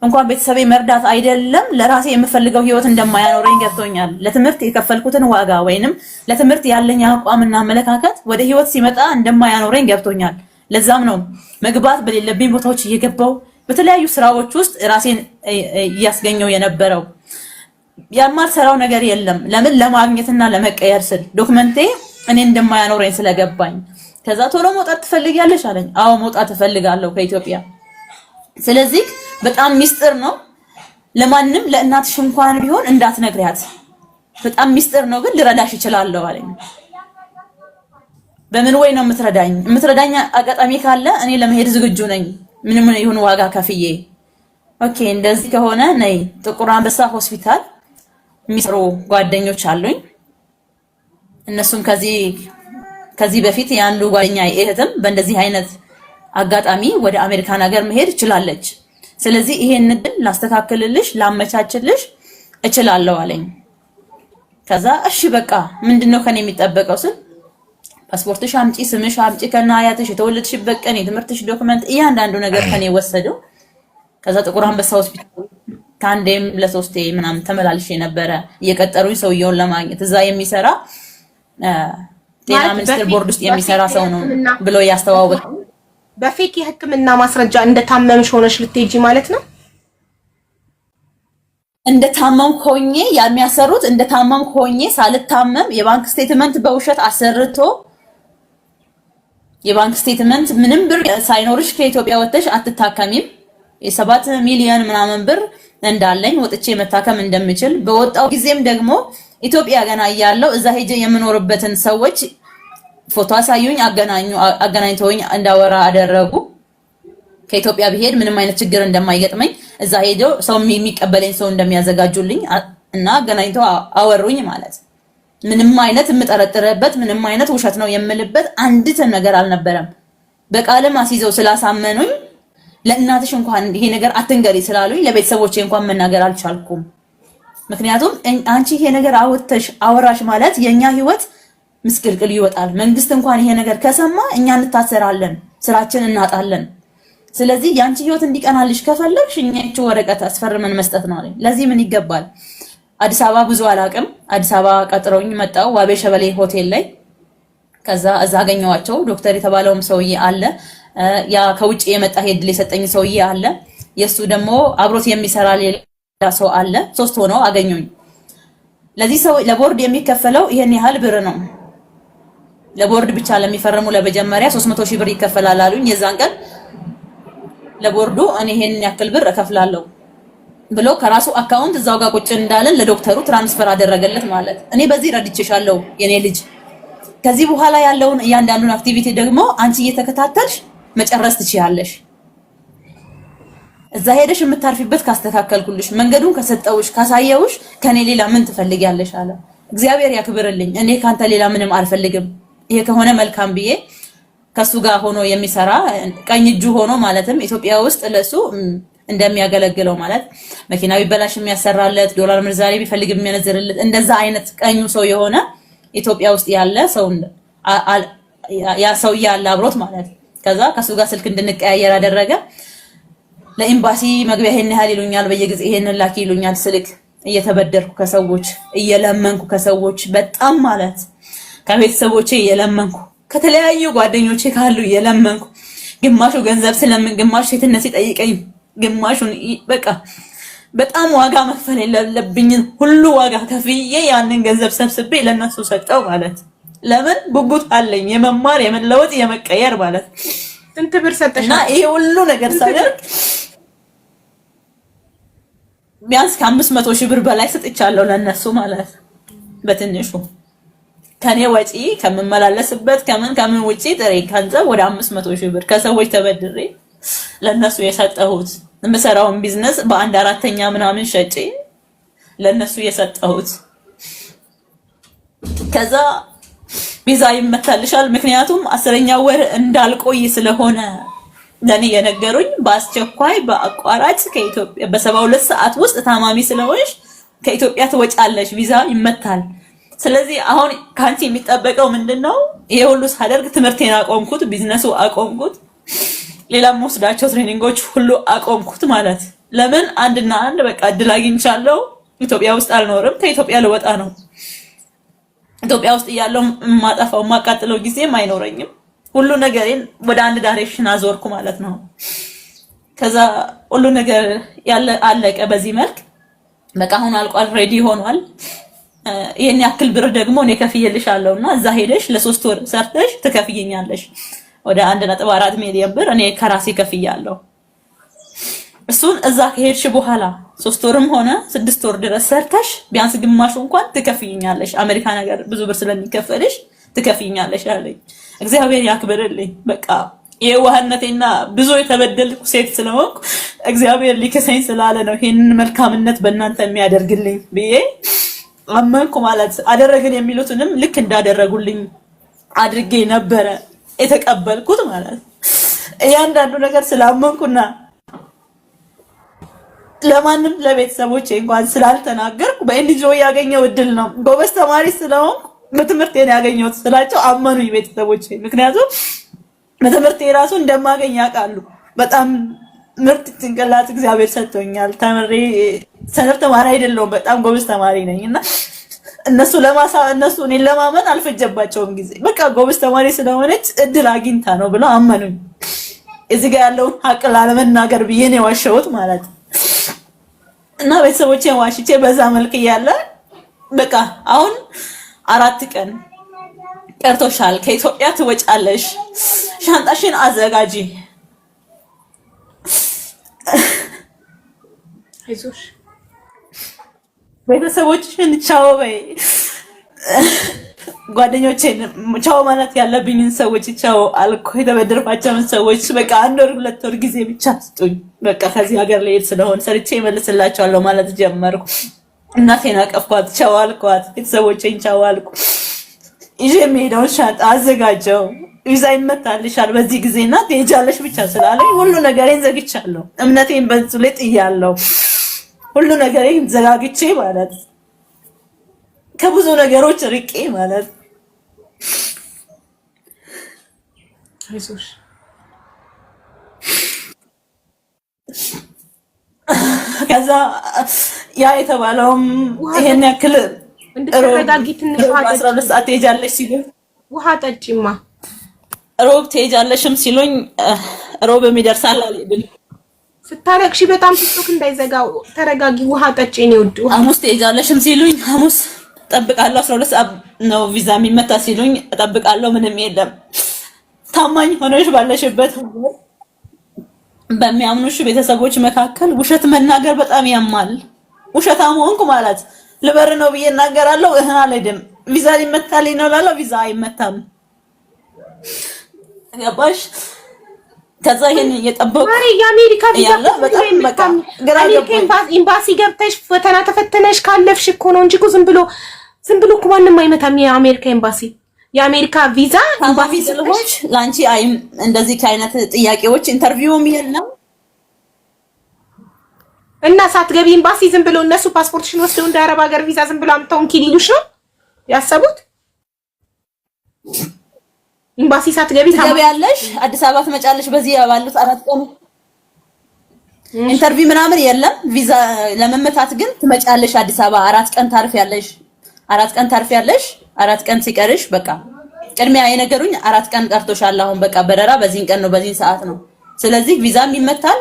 S3: እንኳን ቤተሰቤ መርዳት አይደለም ለራሴ የምፈልገው ህይወት እንደማያኖረኝ ገብቶኛል። ለትምህርት የከፈልኩትን ዋጋ ወይንም ለትምህርት ያለኝ አቋምና አመለካከት ወደ ህይወት ሲመጣ እንደማያኖረኝ ገብቶኛል። ለዛም ነው መግባት በሌለብኝ ቦታዎች እየገባው በተለያዩ ስራዎች ውስጥ ራሴን እያስገኘው የነበረው። የማልሰራው ነገር የለም። ለምን? ለማግኘትና ለመቀየር ስል ዶክመንቴ እኔ እንደማያኖረኝ ስለገባኝ። ከዛ ቶሎ መውጣት ትፈልጊያለሽ አለኝ። አዎ መውጣት እፈልጋለሁ ከኢትዮጵያ። ስለዚህ በጣም ሚስጥር ነው፣ ለማንም ለእናትሽ እንኳን ቢሆን እንዳትነግሪያት። በጣም ሚስጥር ነው ግን ልረዳሽ እችላለሁ አለኝ። በምን ወይ ነው የምትረዳኝ? የምትረዳኝ አጋጣሚ ካለ እኔ ለመሄድ ዝግጁ ነኝ፣ ምንም ይሁን ዋጋ ከፍዬ። ኦኬ እንደዚህ ከሆነ ነይ ጥቁር አንበሳ ሆስፒታል የሚሰሩ ጓደኞች አሉኝ። እነሱም ከዚህ በፊት ያንዱ ጓደኛ እህትም በእንደዚህ አይነት አጋጣሚ ወደ አሜሪካን ሀገር መሄድ ትችላለች። ስለዚህ ይሄን እንድል ላስተካክልልሽ ላመቻችልሽ እችላለሁ አለኝ። ከዛ እሺ በቃ ምንድነው ከኔ የሚጠበቀው ስል ፓስፖርትሽ አምጪ፣ ስምሽ አምጪ፣ ከና አያትሽ፣ የተወለድሽበት ቀን፣ የትምህርትሽ ዶክመንት፣ እያንዳንዱ ነገር ከኔ ወሰደው። ከዛ ጥቁር አንበሳ ሆስፒታል ከአንዴም ለሶስቴ ምናምን ተመላልሼ ነበረ እየቀጠሩኝ ሰውየውን ለማግኘት። እዛ የሚሰራ ጤና ሚኒስቴር ቦርድ ውስጥ የሚሰራ ሰው ነው ብሎ ያስተዋወቀ።
S2: በፌክ የሕክምና ማስረጃ እንደታመምሽ ሆነሽ ልትሄጂ ማለት ነው?
S3: እንደታመም ሆኜ የሚያሰሩት እንደታመም ሆኜ ሳልታመም የባንክ ስቴትመንት በውሸት አሰርቶ የባንክ ስቴትመንት ምንም ብር ሳይኖርሽ ከኢትዮጵያ ወጥተሽ አትታከሚም፣ የ7 ሚሊዮን ምናምን ብር እንዳለኝ ወጥቼ መታከም እንደምችል በወጣው ጊዜም ደግሞ ኢትዮጵያ ገና እያለሁ እዛ ሄጄ የምኖርበትን ሰዎች ፎቶ አሳዩኝ፣ አገናኝተውኝ እንዳወራ አደረጉ። ከኢትዮጵያ ብሄድ ምንም አይነት ችግር እንደማይገጥመኝ እዛ ሄዶ ሰው የሚቀበለኝ ሰው እንደሚያዘጋጁልኝ እና አገናኝተው አወሩኝ ማለት። ምንም አይነት የምጠረጥርበት ምንም አይነት ውሸት ነው የምልበት አንዲት ነገር አልነበረም። በቃልም አስይዘው ስላሳመኑኝ ለእናትሽ እንኳን ይሄ ነገር አትንገሪ ስላሉኝ ለቤተሰቦቼ እንኳን መናገር አልቻልኩም። ምክንያቱም አንቺ ይሄ ነገር አወራሽ ማለት የኛ ህይወት ምስቅልቅል ይወጣል። መንግስት እንኳን ይሄ ነገር ከሰማ እኛ እንታሰራለን፣ ስራችን እናጣለን። ስለዚህ ያንቺ ህይወት እንዲቀናልሽ ከፈለግሽ እኛቹ ወረቀት አስፈርመን መስጠት ነው አለኝ። ለዚህ ምን ይገባል? አዲስ አበባ ብዙ አላቅም። አዲስ አበባ ቀጥረውኝ መጣው ዋቤ ሸበሌ ሆቴል ላይ። ከዛ እዛ አገኘዋቸው። ዶክተር የተባለውም ሰውዬ አለ፣ ያ ከውጭ የመጣ ሄድ የሰጠኝ ሰውዬ አለ፣ የሱ ደግሞ አብሮት የሚሰራ ሌላ ሰው አለ። 3 ሆነው አገኙኝ። ለዚህ ሰው ለቦርድ የሚከፈለው ይሄን ያህል ብር ነው። ለቦርድ ብቻ ለሚፈርሙ ለመጀመሪያ 300,000 ብር ይከፈላል አሉኝ። የዛን ቀን ለቦርዱ እኔ ይሄን ያክል ብር እከፍላለሁ ብሎ ከራሱ አካውንት እዛው ጋር ቁጭ እንዳለን ለዶክተሩ ትራንስፈር አደረገለት ማለት። እኔ በዚህ ረድቼሻለሁ የኔ ልጅ፣ ከዚህ በኋላ ያለውን እያንዳንዱን አክቲቪቲ ደግሞ አንቺ እየተከታተልሽ መጨረስ ትችያለሽ። እዛ ሄደሽ የምታርፊበት ካስተካከልኩልሽ፣ መንገዱን ከሰጠውሽ፣ ካሳየውሽ ከኔ ሌላ ምን ትፈልጊያለሽ አለ። እግዚአብሔር ያክብርልኝ። እኔ ካንተ ሌላ ምንም አልፈልግም። ይሄ ከሆነ መልካም ብዬ ከሱ ጋር ሆኖ የሚሰራ ቀኝ እጁ ሆኖ ማለትም ኢትዮጵያ ውስጥ ለሱ እንደሚያገለግለው ማለት መኪና ቢበላሽ የሚያሰራለት፣ ዶላር ምንዛሬ ቢፈልግ የሚያነዝርለት፣ እንደዛ አይነት ቀኙ ሰው የሆነ ኢትዮጵያ ውስጥ ያለ ሰው ያ ሰው ያለ አብሮት ማለት። ከዛ ከሱ ጋር ስልክ እንድንቀያየር አደረገ። ለኤምባሲ መግቢያ ይሄን ያህል ይሉኛል፣ በየጊዜ ይሄንን ላኪ ይሉኛል። ስልክ እየተበደርኩ ከሰዎች እየለመንኩ ከሰዎች በጣም ማለት ከቤተሰቦቼ እየለመንኩ ከተለያዩ ጓደኞቼ ካሉ እየለመንኩ ግማሹ ገንዘብ ስለምን ግማሹ ሴትነት ሲጠይቀኝ ግማሹን በቃ በጣም ዋጋ መክፈል የሌለብኝን ሁሉ ዋጋ ከፍዬ ያንን ገንዘብ ሰብስቤ ለነሱ ሰጠው ማለት። ለምን ጉጉት አለኝ የመማር የመለወጥ የመቀየር ማለት።
S2: ስንት ብር ሰጠሽ?
S3: እና ይሄ ሁሉ ነገር ሳደርግ ቢያንስ ከ500,000 ብር በላይ ሰጥቻለሁ ለነሱ ማለት በትንሹ ከኔ ወጪ ከምመላለስበት ከምን ውጪ ጥሬ ገንዘብ ወደ 500,000 ብር ከሰዎች ተበድሬ ለነሱ የሰጠሁት። የምሰራውን ቢዝነስ በ1/4 ምናምን ሸጬ ለነሱ የሰጠሁት። ከዛ ቪዛ ይመታልሻል፣ ምክንያቱም 10ኛ ወር እንዳልቆይ ስለሆነ ለኔ የነገሩኝ። በአስቸኳይ በአቋራጭ ከኢትዮጵያ በ72 ሰዓት ውስጥ ታማሚ ስለሆንሽ ከኢትዮጵያ ትወጫለሽ፣ ቪዛ ይመታል። ስለዚህ አሁን ካንቺ የሚጠበቀው ምንድነው? ይሄ ሁሉ ሳደርግ ትምህርቴን አቆምኩት፣ ቢዝነሱ አቆምኩት፣ ሌላም ወስዳቸው ትሬኒንጎች ሁሉ አቆምኩት ማለት ለምን አንድና አንድ በቃ እድል አግኝቻለሁ። ኢትዮጵያ ውስጥ አልኖርም፣ ከኢትዮጵያ ልወጣ ነው። ኢትዮጵያ ውስጥ እያለሁ የማጠፋው የማቃጥለው ጊዜም አይኖረኝም። ሁሉ ነገሬን ወደ አንድ ዳይሬክሽን አዞርኩ ማለት ነው። ከዛ ሁሉ ነገር ያለ አለቀ በዚህ መልክ በቃ አሁን አልቋል፣ ሬዲ ሆኗል። ይሄን ያክል ብር ደግሞ እኔ ከፍዬልሻለሁና እዛ ሄደሽ ለ3 ወር ሰርተሽ ትከፍይኛለሽ ወደ 1.4 ሚሊዮን ብር እኔ ከራሴ ከፍያለሁ። እሱን እዛ ከሄድሽ በኋላ 3 ወርም ሆነ 6 ወር ድረስ ሰርተሽ ቢያንስ ግማሹ እንኳን ትከፍይኛለሽ፣ አሜሪካ ነገር ብዙ ብር ስለሚከፈልሽ ትከፍይኛለሽ አለኝ። እግዚአብሔር ያክብርልኝ። በቃ የዋህነቴና ብዙ የተበደልኩ ሴት ስለሆንኩ እግዚአብሔር ሊከሰኝ ስላለ ነው ይሄንን መልካምነት በእናንተ የሚያደርግልኝ ብዬ አመንኩ ማለት አደረግን የሚሉትንም ልክ እንዳደረጉልኝ አድርጌ ነበረ የተቀበልኩት ማለት እያንዳንዱ ነገር ስላመንኩና ለማንም ለቤተሰቦቼ እንኳን ስላልተናገርኩ በኤንጂኦ ያገኘው እድል ነው። ጎበዝ ተማሪ ስለሆንኩ በትምህርቴ ያገኘሁት ስላቸው አመኑኝ ቤተሰቦቼ። ምክንያቱም በትምህርቴ ራሱ እንደማገኝ ያውቃሉ። በጣም ምርጥ ጭንቅላት እግዚአብሔር ሰጥቶኛል። ተምሬ ሰነፍ ተማሪ አይደለሁም፣ በጣም ጎበዝ ተማሪ ነኝና እነሱ እኔን ለማመን አልፈጀባቸውም ጊዜ። በቃ ጎበዝ ተማሪ ስለሆነች እድል አግኝታ ነው ብለው አመኑኝ። እዚህ ጋር ያለውን ሀቅ ላለመናገር ብዬ ነው የዋሸሁት ማለት እና ቤተሰቦቼን ዋሽቼ በዛ መልክ እያለ በቃ አሁን 4 ቀን ቀርቶሻል፣ ከኢትዮጵያ ትወጫለሽ፣ ሻንጣሽን አዘጋጂ፣ አይዞሽ፣ ቤተሰቦችሽን ቻው በይ፣ ጓደኞቼን ቻው ማለት ያለብኝን ሰዎች ቻው አልኩ። የተበደርኳቸውን ሰዎች በቃ 1 ወር 2 ወር ጊዜ ብቻ ስጡኝ፣ በቃ ከዚህ ሀገር ልሄድ ስለሆነ ሰርቼ እመልስላቸዋለሁ ማለት ጀመርኩ። እናቴን አቀፍኳት፣ ቻው አልኳት፣ ቤተሰቦቼን ቻው አልኩ። ይዤ የምሄደውን ሻንጣ አዘጋጀው። ቪዛ ይመታልሻል በዚህ ጊዜና ትሄጃለሽ ብቻ ስላለኝ ሁሉ ነገሬን ዘግቻለሁ። እምነቴን በዚህ ላይ ጥያለሁ። ሁሉ ነገሬን ዘጋግቼ ማለት ከብዙ ነገሮች ርቄ ማለት አይዞሽ ከዛ ያ የተባለውም ይሄን ያክል
S2: እንድትረጋጊ ትንሽ ውሃ
S3: 12 ሰዓት ትሄጃለሽ ሲሉኝ
S2: ውሃ ጠጪማ
S3: ሮብ ትሄጃለሽም ሲሉኝ ሮብ የሚደርሳል አልሄድም።
S2: ስታለቅሺ በጣም ቲክቶክ እንዳይዘጋው ተረጋጊ፣ ውሃ ጠጪ ነው ውድ።
S3: ሐሙስ ትሄጃለሽም ሲሉኝ ሐሙስ እጠብቃለሁ። 12 ሰዓት ነው ቪዛ የሚመታ ሲሉኝ እጠብቃለሁ። ምንም የለም። ታማኝ ሆነሽ ባለሽበት በሚያምኑሽ ቤተሰቦች መካከል ውሸት መናገር በጣም ያማል። ውሸታም ሆንኩ ማለት ልበር ነው ብዬ እናገራለሁ። አልሄድም። ቪዛ ሊመታልኝ ነው እላለሁ። ቪዛ አይመታም። ገባሽ? ከዛ ይሄን እየጠበቁ
S2: የአሜሪካ ቪዛ በጣም ኤምባሲ ገብተሽ ፈተና ተፈተነሽ ካለፍሽ እኮ ነው እንጂ ዝም ብሎ እኮ ማንም አይመታም። የአሜሪካ ኤምባሲ የአሜሪካ ቪዛ
S3: ኤምባሲ ስለሆንሽ ላንቺ አይም እንደዚህ ከአይነት ጥያቄዎች ኢንተርቪውም የለም
S2: እና ሳትገቢ ኤምባሲ ዝም ብሎ እነሱ ፓስፖርትሽን ወስደው እንደ አረብ ሀገር ቪዛ ዝም ብሎ አምጥተው ኪሊሉሽ ነው ያሰቡት። ኤምባሲ ሳትገቢ
S3: ትገቢያለሽ፣ አዲስ አበባ ትመጫለሽ። በዚህ ባሉት 4 ቀን ኢንተርቪው ምናምን የለም። ቪዛ ለመመታት ግን ትመጫለሽ አዲስ አበባ 4 ቀን ታርፊያለሽ። 4 ቀን ታርፊያለሽ። 4 ቀን ሲቀርሽ በቃ ቅድሚያ የነገሩኝ 4 ቀን ቀርቶሻል። አሁን በቃ በረራ በዚህን ቀን ነው በዚህን ሰዓት ነው። ስለዚህ ቪዛም ይመታል።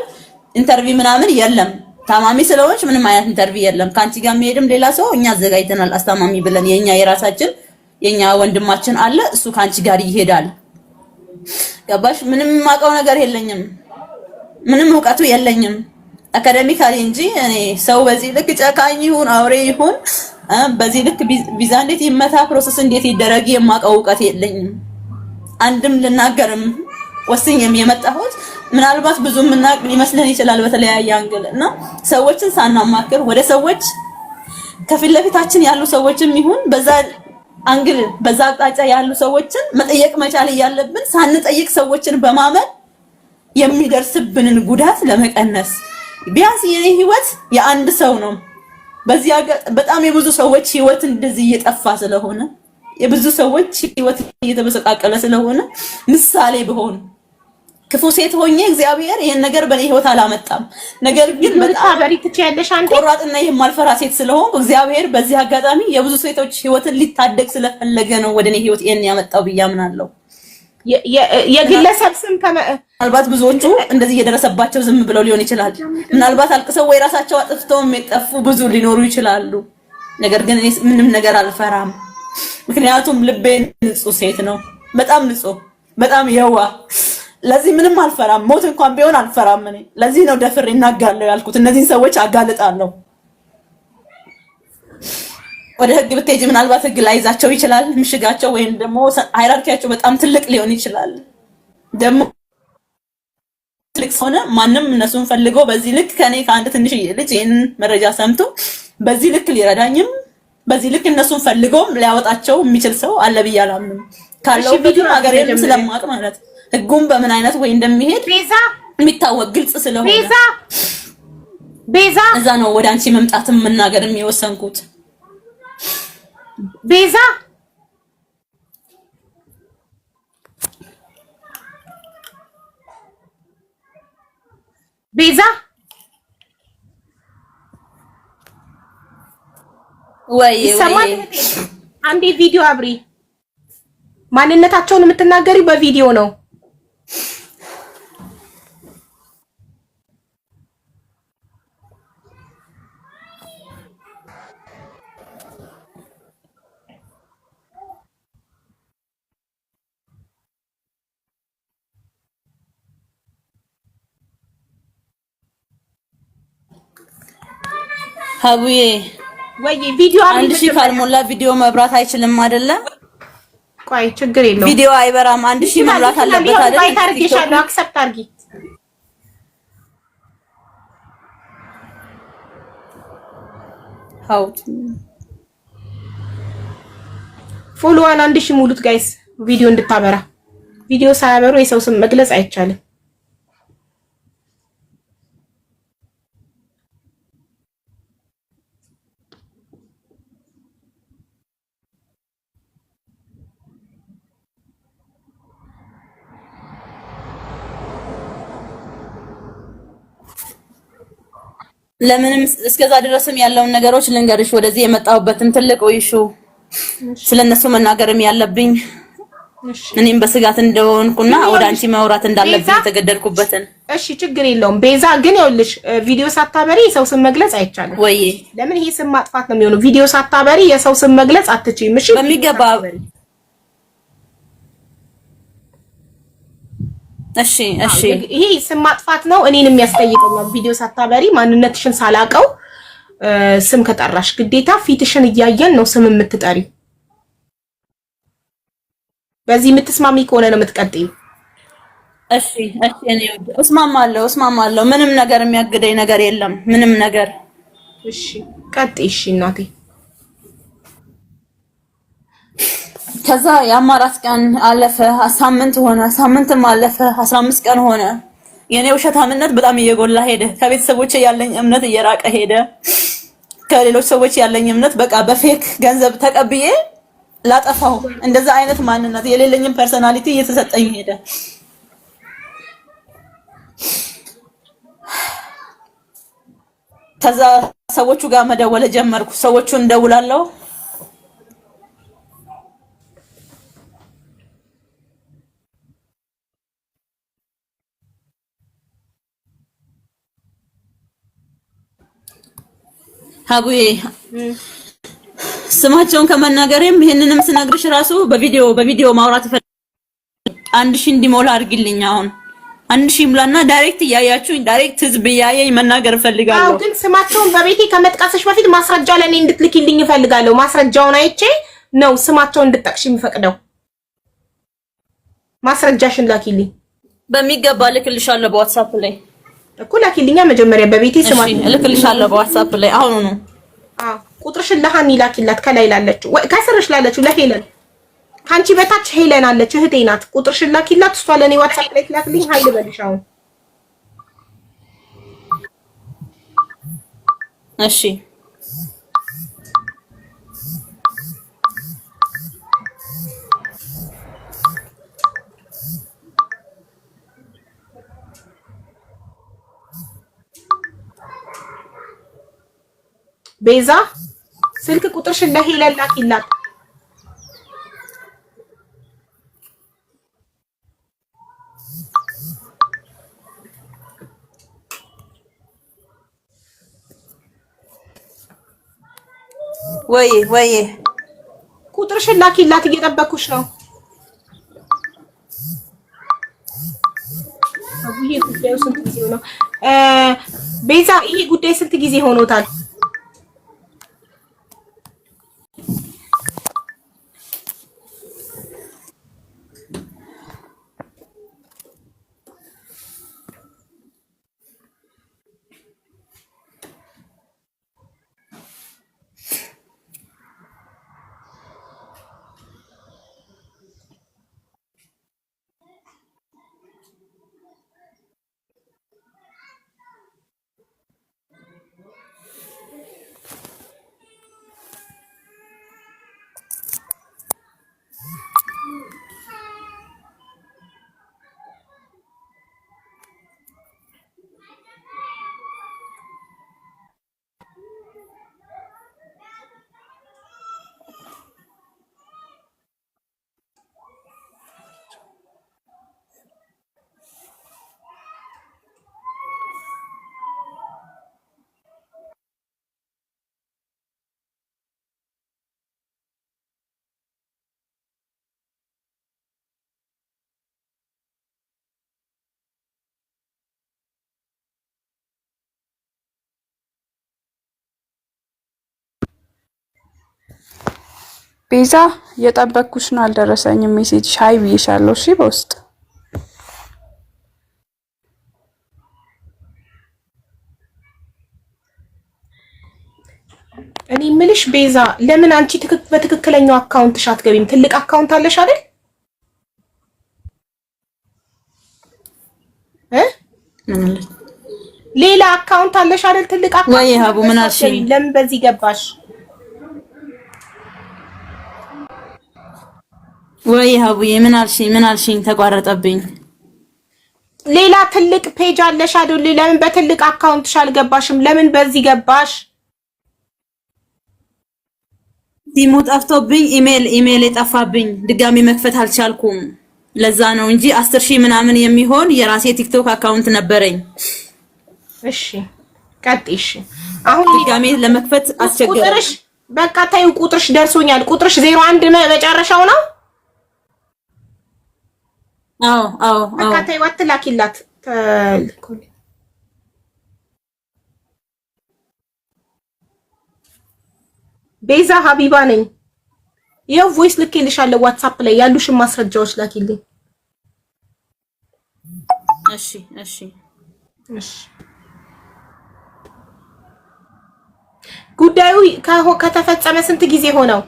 S3: ኢንተርቪው ምናምን የለም። ታማሚ ስለሆንሽ ምንም አይነት ኢንተርቪው የለም። ካንቺ ጋር የሚሄድም ሌላ ሰው እኛ አዘጋጅተናል አስተማሚ ብለን የኛ ወንድማችን አለ። እሱ ካንቺ ጋር ይሄዳል። ገባሽ? ምንም ማቀው ነገር የለኝም። ምንም ዕውቀቱ የለኝም አካዳሚካሊ እንጂ እኔ ሰው በዚህ ልክ ጨካኝ ይሁን አውሬ ይሁን በዚህ ልክ ቪዛ እንዴት ይመታ ፕሮሰስ እንዴት ይደረግ የማቀው ዕውቀት የለኝም። አንድም ልናገርም ወስኜም የመጣሁት ምናልባት ብዙ ምናቅ ሊመስለን ይችላል በተለያየ አንግል እና ሰዎችን ሳናማክር ወደ ሰዎች ከፊት ለፊታችን ያሉ ሰዎችም ይሁን በዛ አንግል በዛ አቅጣጫ ያሉ ሰዎችን መጠየቅ መቻል ያለብን ሳንጠይቅ ሰዎችን በማመን የሚደርስብንን ጉዳት ለመቀነስ ቢያንስ የኔ ህይወት የአንድ ሰው ነው። በዚያ በጣም የብዙ ሰዎች ህይወት እንደዚህ እየጠፋ ስለሆነ የብዙ ሰዎች ህይወት እየተበሰቃቀለ ስለሆነ ምሳሌ ብሆን ክፉ ሴት ሆኜ እግዚአብሔር ይሄን ነገር በኔ ህይወት አላመጣም። ነገር ግን በጣም
S2: በሪ ትችያለሽ አንዴ
S3: ቆራጥና የማልፈራ ሴት ስለሆንኩ እግዚአብሔር በዚህ አጋጣሚ የብዙ ሴቶች ህይወትን ሊታደግ ስለፈለገ ነው ወደኔ ህይወት ይሄን ያመጣው ብዬ አምናለሁ።
S2: የግለሰብ ስም
S3: ምናልባት ብዙዎቹ እንደዚህ እየደረሰባቸው ዝም ብለው ሊሆን ይችላል። ምናልባት አልቅሰው ወይ ራሳቸው አጥፍተው የጠፉ ብዙ ሊኖሩ ይችላሉ። ነገር ግን እኔ ምንም ነገር አልፈራም። ምክንያቱም ልቤ ንጹህ ሴት ነው። በጣም ንጹህ፣ በጣም የዋህ። ለዚህ ምንም አልፈራም። ሞት እንኳን ቢሆን አልፈራም። እኔ ለዚህ ነው ደፍሬ እናጋለሁ ያልኩት። እነዚህን ሰዎች አጋልጣለሁ። ወደ ህግ ብትሄጂ ምናልባት ህግ ላይ ይዛቸው ይችላል። ምሽጋቸው ወይም ደግሞ ሃይራርኪያቸው በጣም ትልቅ ሊሆን ይችላል። ደግሞ ትልቅ ሆነ ማንም እነሱን ፈልገው በዚህ ልክ ከኔ ከአንድ ትንሽ ልጅ ይሄን መረጃ ሰምቶ በዚህ ልክ ሊረዳኝም በዚህ ልክ እነሱን ፈልገው ሊያወጣቸው የሚችል ሰው አለ ብዬ አላምንም። ካለው ቪዲዮ ሀገሬን ስለማውቅ ማለት ህጉም በምን አይነት ወይ እንደሚሄድ ቤዛ የሚታወቅ ግልጽ ስለሆነ
S2: ቤዛ
S3: እዛ ነው ወደ አንቺ መምጣትም መናገርም የወሰንኩት።
S2: ቤዛ
S3: ወይ
S2: አንዴ ቪዲዮ አብሪ። ማንነታቸውን የምትናገሪው በቪዲዮ ነው።
S3: ሀቡዬ
S2: ወይ ቪዲዮ
S3: አንድ ሺህ ካልሞላ ቪዲዮ መብራት አይችልም አይደለ?
S2: ቆይ ችግር የለውም።
S3: ቪዲዮ አይበራም። አንድ ሺህ መብራት አለበት አይደል?
S2: ቆይ ታርጌሻለሁ። አክሰፕት አርጊ።
S3: ሀውት
S2: ፎሎዋን 1000 ሙሉት ጋይስ፣ ቪዲዮ እንድታበራ። ቪዲዮ ሳያበሩ የሰው ስም መግለጽ አይቻልም።
S3: ለምንም እስከዛ ድረስም ያለውን ነገሮች ልንገርሽ። ወደዚህ የመጣሁበትን ትልቁ ኢሹ ስለነሱ መናገርም ያለብኝ እኔም በስጋት እንደሆንኩና ወደ አንቺ ማውራት እንዳለብኝ የተገደድኩበትን።
S2: እሺ ችግር የለውም ቤዛ። ግን ይኸውልሽ ቪዲዮ ሳታበሪ የሰው ስም መግለጽ አይቻልም ወይ? ለምን ይሄ ስም ማጥፋት ነው የሚሆነው። ቪዲዮ ሳታበሪ የሰው ስም መግለጽ አትችይም። እሺ
S3: በሚገባ እሺ
S2: ይሄ ስም ማጥፋት ነው። እኔንም ያስጠይቀኛል። ቪዲዮ ሳታበሪ ማንነትሽን ሳላቀው ስም ከጠራሽ ግዴታ ፊትሽን እያየን ነው ስም የምትጠሪው። በዚህ የምትስማሚ ከሆነ ነው የምትቀጥይው።
S3: እሺ እኔ እስማማለሁ። ምንም ነገር የሚያግደኝ ነገር የለም። ምንም ነገር።
S2: እሺ ቀጥይ። እሺ እናቴ።
S3: ከዛ የአማራት ቀን አለፈ፣ ሳምንት ሆነ፣ ሳምንትም አለፈ፣ 15 ቀን ሆነ። የኔ ውሸታምነት በጣም እየጎላ ሄደ። ከቤተሰቦቼ ያለኝ እምነት እየራቀ ሄደ። ከሌሎች ሰዎች ያለኝ እምነት በቃ በፌክ ገንዘብ ተቀብዬ ላጠፋው እንደዛ አይነት ማንነት የሌለኝም ፐርሰናሊቲ እየተሰጠኝ ሄደ። ከዛ ሰዎቹ ጋር መደወል ጀመርኩ። ሰዎቹን እንደውላለሁ። ሀቡዬ ስማቸውን ከመናገሬም ይሄንንም ስነግርሽ ራሱ በቪዲዮ ማውራት ፈልግ 1000 እንዲሞላ አድርግልኝ። አሁን 1000 ይምላና ዳይሬክት እያያችሁኝ ዳይሬክት ህዝብ እያየኝ መናገር ፈልጋለሁ።
S2: አው ግን ስማቸውን በቤቴ ከመጥቀስሽ በፊት ማስረጃ ለኔ እንድትልኪልኝ እፈልጋለሁ። ማስረጃውን አይቼ ነው ስማቸውን እንድትጠቅሽ የሚፈቅደው። ማስረጃሽን ላኪልኝ።
S3: በሚገባ ልክልሻለሁ በዋትስአፕ ላይ
S2: እኮ ላኪልኛ። መጀመሪያ በቤቴ ስማቸውን
S3: ልክልሻለሁ በዋትስአፕ ላይ አሁን ነው።
S2: ቁጥርሽን ለሃኒ ላኪላት። ከላይ ላለችው ወይ ከስርሽ ላለችው ለሄለን ካንቺ በታች ሄለን አለች እህቴ ናት። ቁጥርሽን ላኪላት። እሷ ለኔ ዋትስአፕ ላይ ትላክልኝ። ሀይል በልሽ አሁን።
S3: እሺ
S2: ቤዛ ስልክ ቁጥርሽን ለሄለን ላኪላት።
S3: ወይ
S2: ቁጥርሽን ላኪላት፣ እየጠበኩሽ ነው። ይሄ ጉዳዩ ስንት ጊዜ ሆነው? ቤዛ ይሄ ጉዳይ ስንት ጊዜ ሆኖታል?
S5: ቤዛ የጠበቅኩሽ ነው፣ አልደረሰኝም ሜሴጅ። ሻይ ብዬሻለሁ። እሺ በውስጥ
S2: እኔ ምልሽ ቤዛ ለምን አንቺ በትክክለኛው አካውንትሽ አትገቢም? ትልቅ አካውንት አለሽ አይደል? ሌላ አካውንት አለሽ አይደል? ትልቅ አካውንት
S3: ወይ ሀቡ ምን አልሽኝ?
S2: ለምን በዚህ ገባሽ?
S3: ወይ ሀቡዬ ምን አልሽኝ? ተቋረጠብኝ።
S2: ሌላ ትልቅ ፔጅ አለሽ አይደል? ለምን በትልቅ አካውንትሽ አልገባሽም? ለምን በዚህ ገባሽ?
S3: ሲሙ ጠፍቶብኝ ኢሜል የጠፋብኝ ድጋሚ መክፈት አልቻልኩም። ለዛ ነው እንጂ 10,000 ምናምን የሚሆን የራሴ ቲክቶክ አካውንት ነበረኝ።
S2: እሺ ቀጥይሽ። አሁን
S3: ድጋሚ ለመክፈት አስቸገረ።
S2: ቁጥርሽ በቃ ታዩ፣ ቁጥርሽ ደርሶኛል። ቁጥርሽ 01 መጨረሻው ነው።
S3: አዎ
S2: በቃ ታዩ፣ አትላኪላት። ቤዛ ሀቢባ ነኝ። ይኸው ቮይስ ልኬልሻለሁ። ዋትስአፕ ላይ ያሉሽን ማስረጃዎች ላኪልኝ።
S3: እሺ
S2: ጉዳዩ ከተፈጸመ ስንት ጊዜ ሆነው?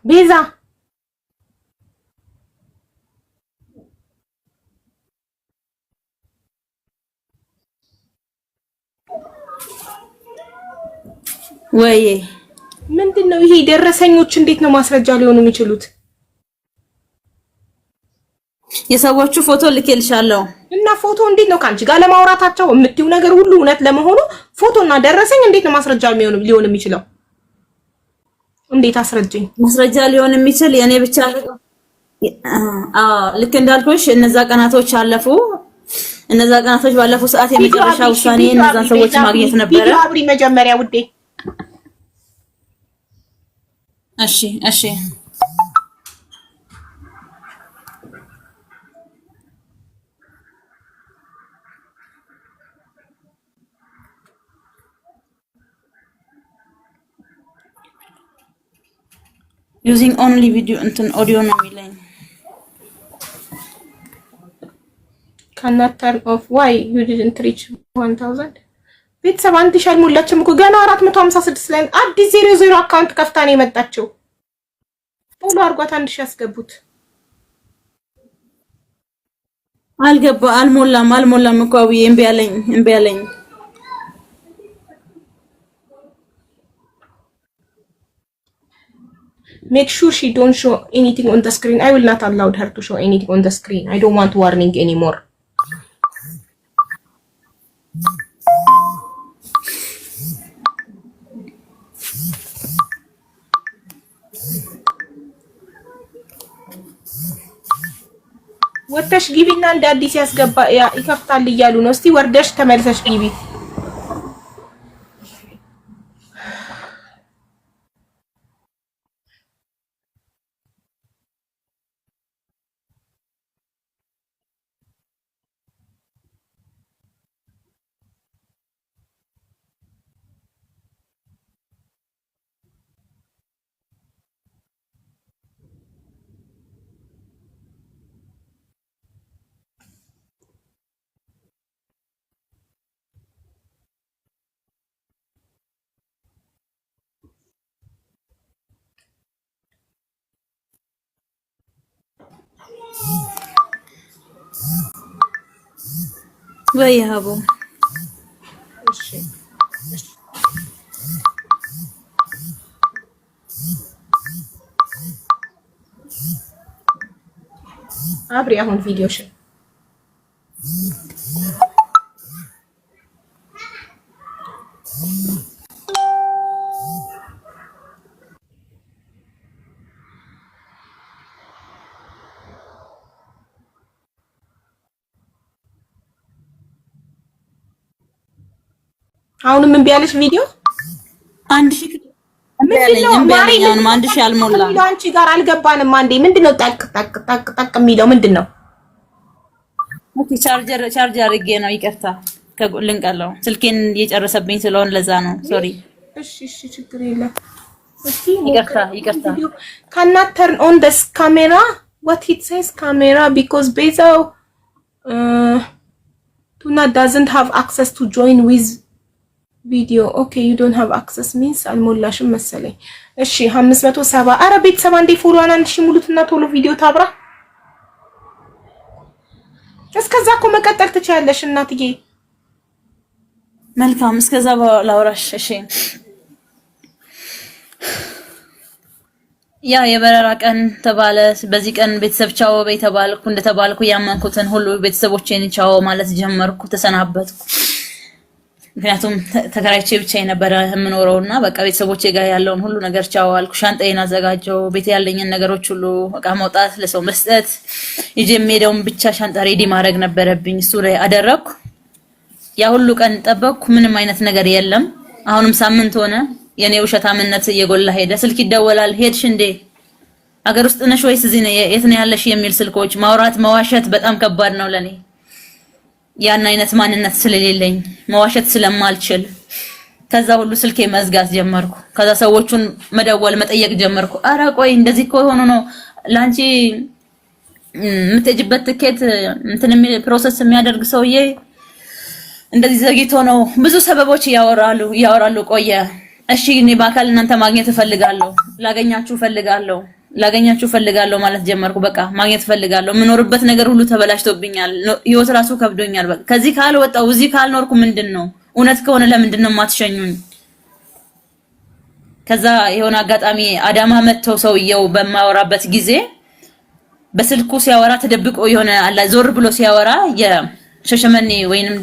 S2: ቤዛ
S3: ወይ
S2: ምንድነው ይሄ? ደረሰኞች እንዴት ነው ማስረጃ ሊሆኑ የሚችሉት?
S3: የሰዎቹ ፎቶ ልኬልሻለሁ።
S2: እና ፎቶ እንዴት ነው ካንቺ ጋር ለማውራታቸው የምትይው ነገር ሁሉ እውነት ለመሆኑ ፎቶና ደረሰኝ እንዴት ነው ማስረጃ ሊሆን የሚችለው? እንዴት አስረጅኝ።
S3: ማስረጃ ሊሆን የሚችል የኔ ብቻ ልክ እንዳልኩሽ እነዛ ቀናቶች አለፉ። እነዛ ቀናቶች ባለፉ ሰዓት የመጨረሻ ውሳኔ እነዛን ሰዎች ማግኘት ነበረ።
S2: ቪዲዮ አብሪ መጀመሪያ ውዴ።
S3: እሺ using only video እንትን ኦዲዮ ነው የሚለኝ።
S2: cannot turn off why you didn't reach 1000 ቤተሰብ 1000 አልሞላችም እኮ ገና 456 ላይ አዲስ 00 አካውንት ከፍታ ነው የመጣችው። ፎሎ አርጓት 1000 ያስገቡት። አልሞላም እኮ አብዬ እምቢ አለኝ። Make sure she don't show anything on the screen. I will not allow her to show anything on the screen. I don't want warning anymore. ወርደሽ ግቢና እንደ አዲስ ያስገባ ይከፍታል እያሉ ነው። እስቲ ወርደሽ ተመልሰሽ ግቢ።
S3: ወይ ሀቡ
S2: እሺ አብሪ አሁን ቪዲዮሽን አሁንም እምቢ ያለሽ ቪዲዮ
S3: 1000 1000 አልሞላ።
S2: አንቺ ጋር አልገባንም። አንዴ ምንድነው ጠቅ የሚለው ምንድነው?
S3: ኦኬ ቻርጀር አድርጌ ነው። ይቅርታ ልንቀለው ስልኬን እየጨረሰብኝ ስለሆነ ለዛ ነው። ሶሪ።
S2: እሺ ችግር የለም።
S3: ይቅርታ
S2: cannot turn on the camera what it says camera because Bezau Tuna doesn't have access to join with video. Okay, you don't have access means አልሞላሽም መሰለኝ። እሺ 570 አረ ቤተሰብ አንዴ ፎሎዋን 1000 ሙሉትና ቶሎ ቪዲዮ ታብራ። እስከዛ እኮ መቀጠል ትችያለሽ እናትዬ።
S3: መልካም እስከዛ ላውራሽ። እሺ ያ የበረራ ቀን ተባለ። በዚህ ቀን ቤተሰብ ቻው በይ ተባልኩ። እንደተባልኩ ያመንኩትን ሁሉ ቤተሰቦቼን ቻው ማለት ጀመርኩ። ተሰናበትኩ። ምክንያቱም ተከራይቼ ብቻ የነበረ የምኖረውና በቃ ቤተሰቦቼ ጋር ያለውን ሁሉ ነገር ቻው አልኩ። ሻንጣዬን አዘጋጀው። ቤት ያለኝን ነገሮች ሁሉ እቃ ማውጣት፣ ለሰው መስጠት፣ ይዤ የምሄደውን ብቻ ሻንጣ ሬዲ ማድረግ ነበረብኝ። እሱ ላይ አደረኩ። ያ ሁሉ ቀን ጠበቅኩ። ምንም አይነት ነገር የለም። አሁንም ሳምንት ሆነ። የኔ ውሸታምነት እየጎላ ሄደ። ስልክ ይደወላል። ሄድሽ እንዴ? አገር ውስጥ ነሽ ወይስ እዚህ ነው? የት ነው ያለሽ? የሚል ስልኮች። ማውራት መዋሸት በጣም ከባድ ነው ለኔ። ያን አይነት ማንነት ስለሌለኝ መዋሸት ስለማልችል ከዛ ሁሉ ስልኬ መዝጋት ጀመርኩ። ከዛ ሰዎቹን መደወል መጠየቅ ጀመርኩ። አረ ቆይ እንደዚህ እኮ ሆኖ ነው ላንቺ የምትሄጂበት ትኬት እንትን ፕሮሰስ የሚያደርግ ሰውዬ እንደዚህ ዘግይቶ ነው። ብዙ ሰበቦች ያወራሉ። ቆየ። እሺ እኔ በአካል እናንተ ማግኘት እፈልጋለሁ፣ ላገኛችሁ እፈልጋለሁ። ላገኛችሁ ፈልጋለሁ ማለት ጀመርኩ። በቃ ማግኘት ፈልጋለሁ። የምኖርበት ነገር ሁሉ ተበላሽቶብኛል። ህይወት ራሱ ከብዶኛል። በቃ ከዚህ ካልወጣሁ እዚህ ካልኖርኩ ምንድነው? እውነት ከሆነ ለምንድን ነው የማትሸኙኝ? ከዛ የሆነ አጋጣሚ አዳማ መጥተው ሰውየው በማወራበት ጊዜ በስልኩ ሲያወራ ተደብቆ የሆነ አላ ዞር ብሎ ሲያወራ የሸሸመኔ ወይንም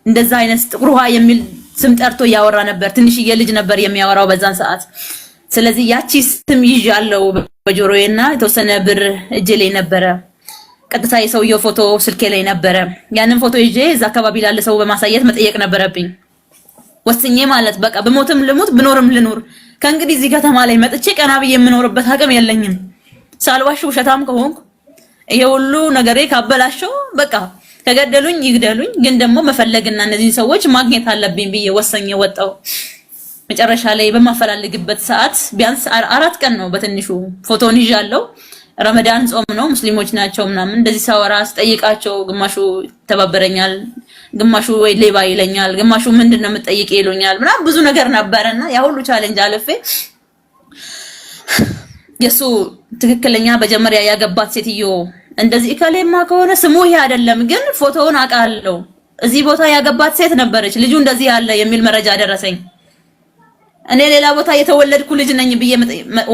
S3: እንደዛ አይነት ጥቁር ውሃ የሚል ስም ጠርቶ ያወራ ነበር። ትንሽዬ ልጅ ነበር የሚያወራው በዛን ሰዓት። ስለዚህ ያቺ ስም ይዣለው በጆሮዬና የተወሰነ ብር እጄ ላይ ነበረ። ቀጥታ የሰውየው ፎቶ ስልኬ ላይ ነበረ። ያንን ፎቶ ይዤ እዛ አካባቢ ላለ ሰው በማሳየት መጠየቅ ነበረብኝ። ወስኜ ማለት በቃ በሞትም ልሙት ብኖርም ልኑር ከእንግዲህ እዚህ ከተማ ላይ መጥቼ ቀና ብዬ የምኖርበት አቅም የለኝም። ሳልዋሽ ውሸታም ከሆንኩ ይሄ ሁሉ ነገሬ ካበላሸው በቃ ከገደሉኝ ይግደሉኝ፣ ግን ደግሞ መፈለግና እነዚህ ሰዎች ማግኘት አለብኝ ብዬ ወሰኜ ወጣው። መጨረሻ ላይ በማፈላልግበት ሰዓት ቢያንስ 4 ቀን ነው በትንሹ ፎቶን ይዣለው። ረመዳን ጾም ነው፣ ሙስሊሞች ናቸው ምናምን። እንደዚህ ሳወራ ስጠይቃቸው ግማሹ ተባበረኛል፣ ግማሹ ወይ ሌባ ይለኛል፣ ግማሹ ምንድነው የምትጠይቅ ይሉኛል ምናምን ብዙ ነገር ነበርና ያ ሁሉ ቻሌንጅ አለፌ የሱ ትክክለኛ በጀመሪያ ያገባት ሴትዮ እንደዚህ ከሌማ ከሆነ ስሙ ይሄ አይደለም፣ ግን ፎቶውን አውቃለሁ እዚህ ቦታ ያገባት ሴት ነበረች፣ ልጁ እንደዚህ ያለ የሚል መረጃ ደረሰኝ። እኔ ሌላ ቦታ የተወለድኩ ልጅ ነኝ ብዬ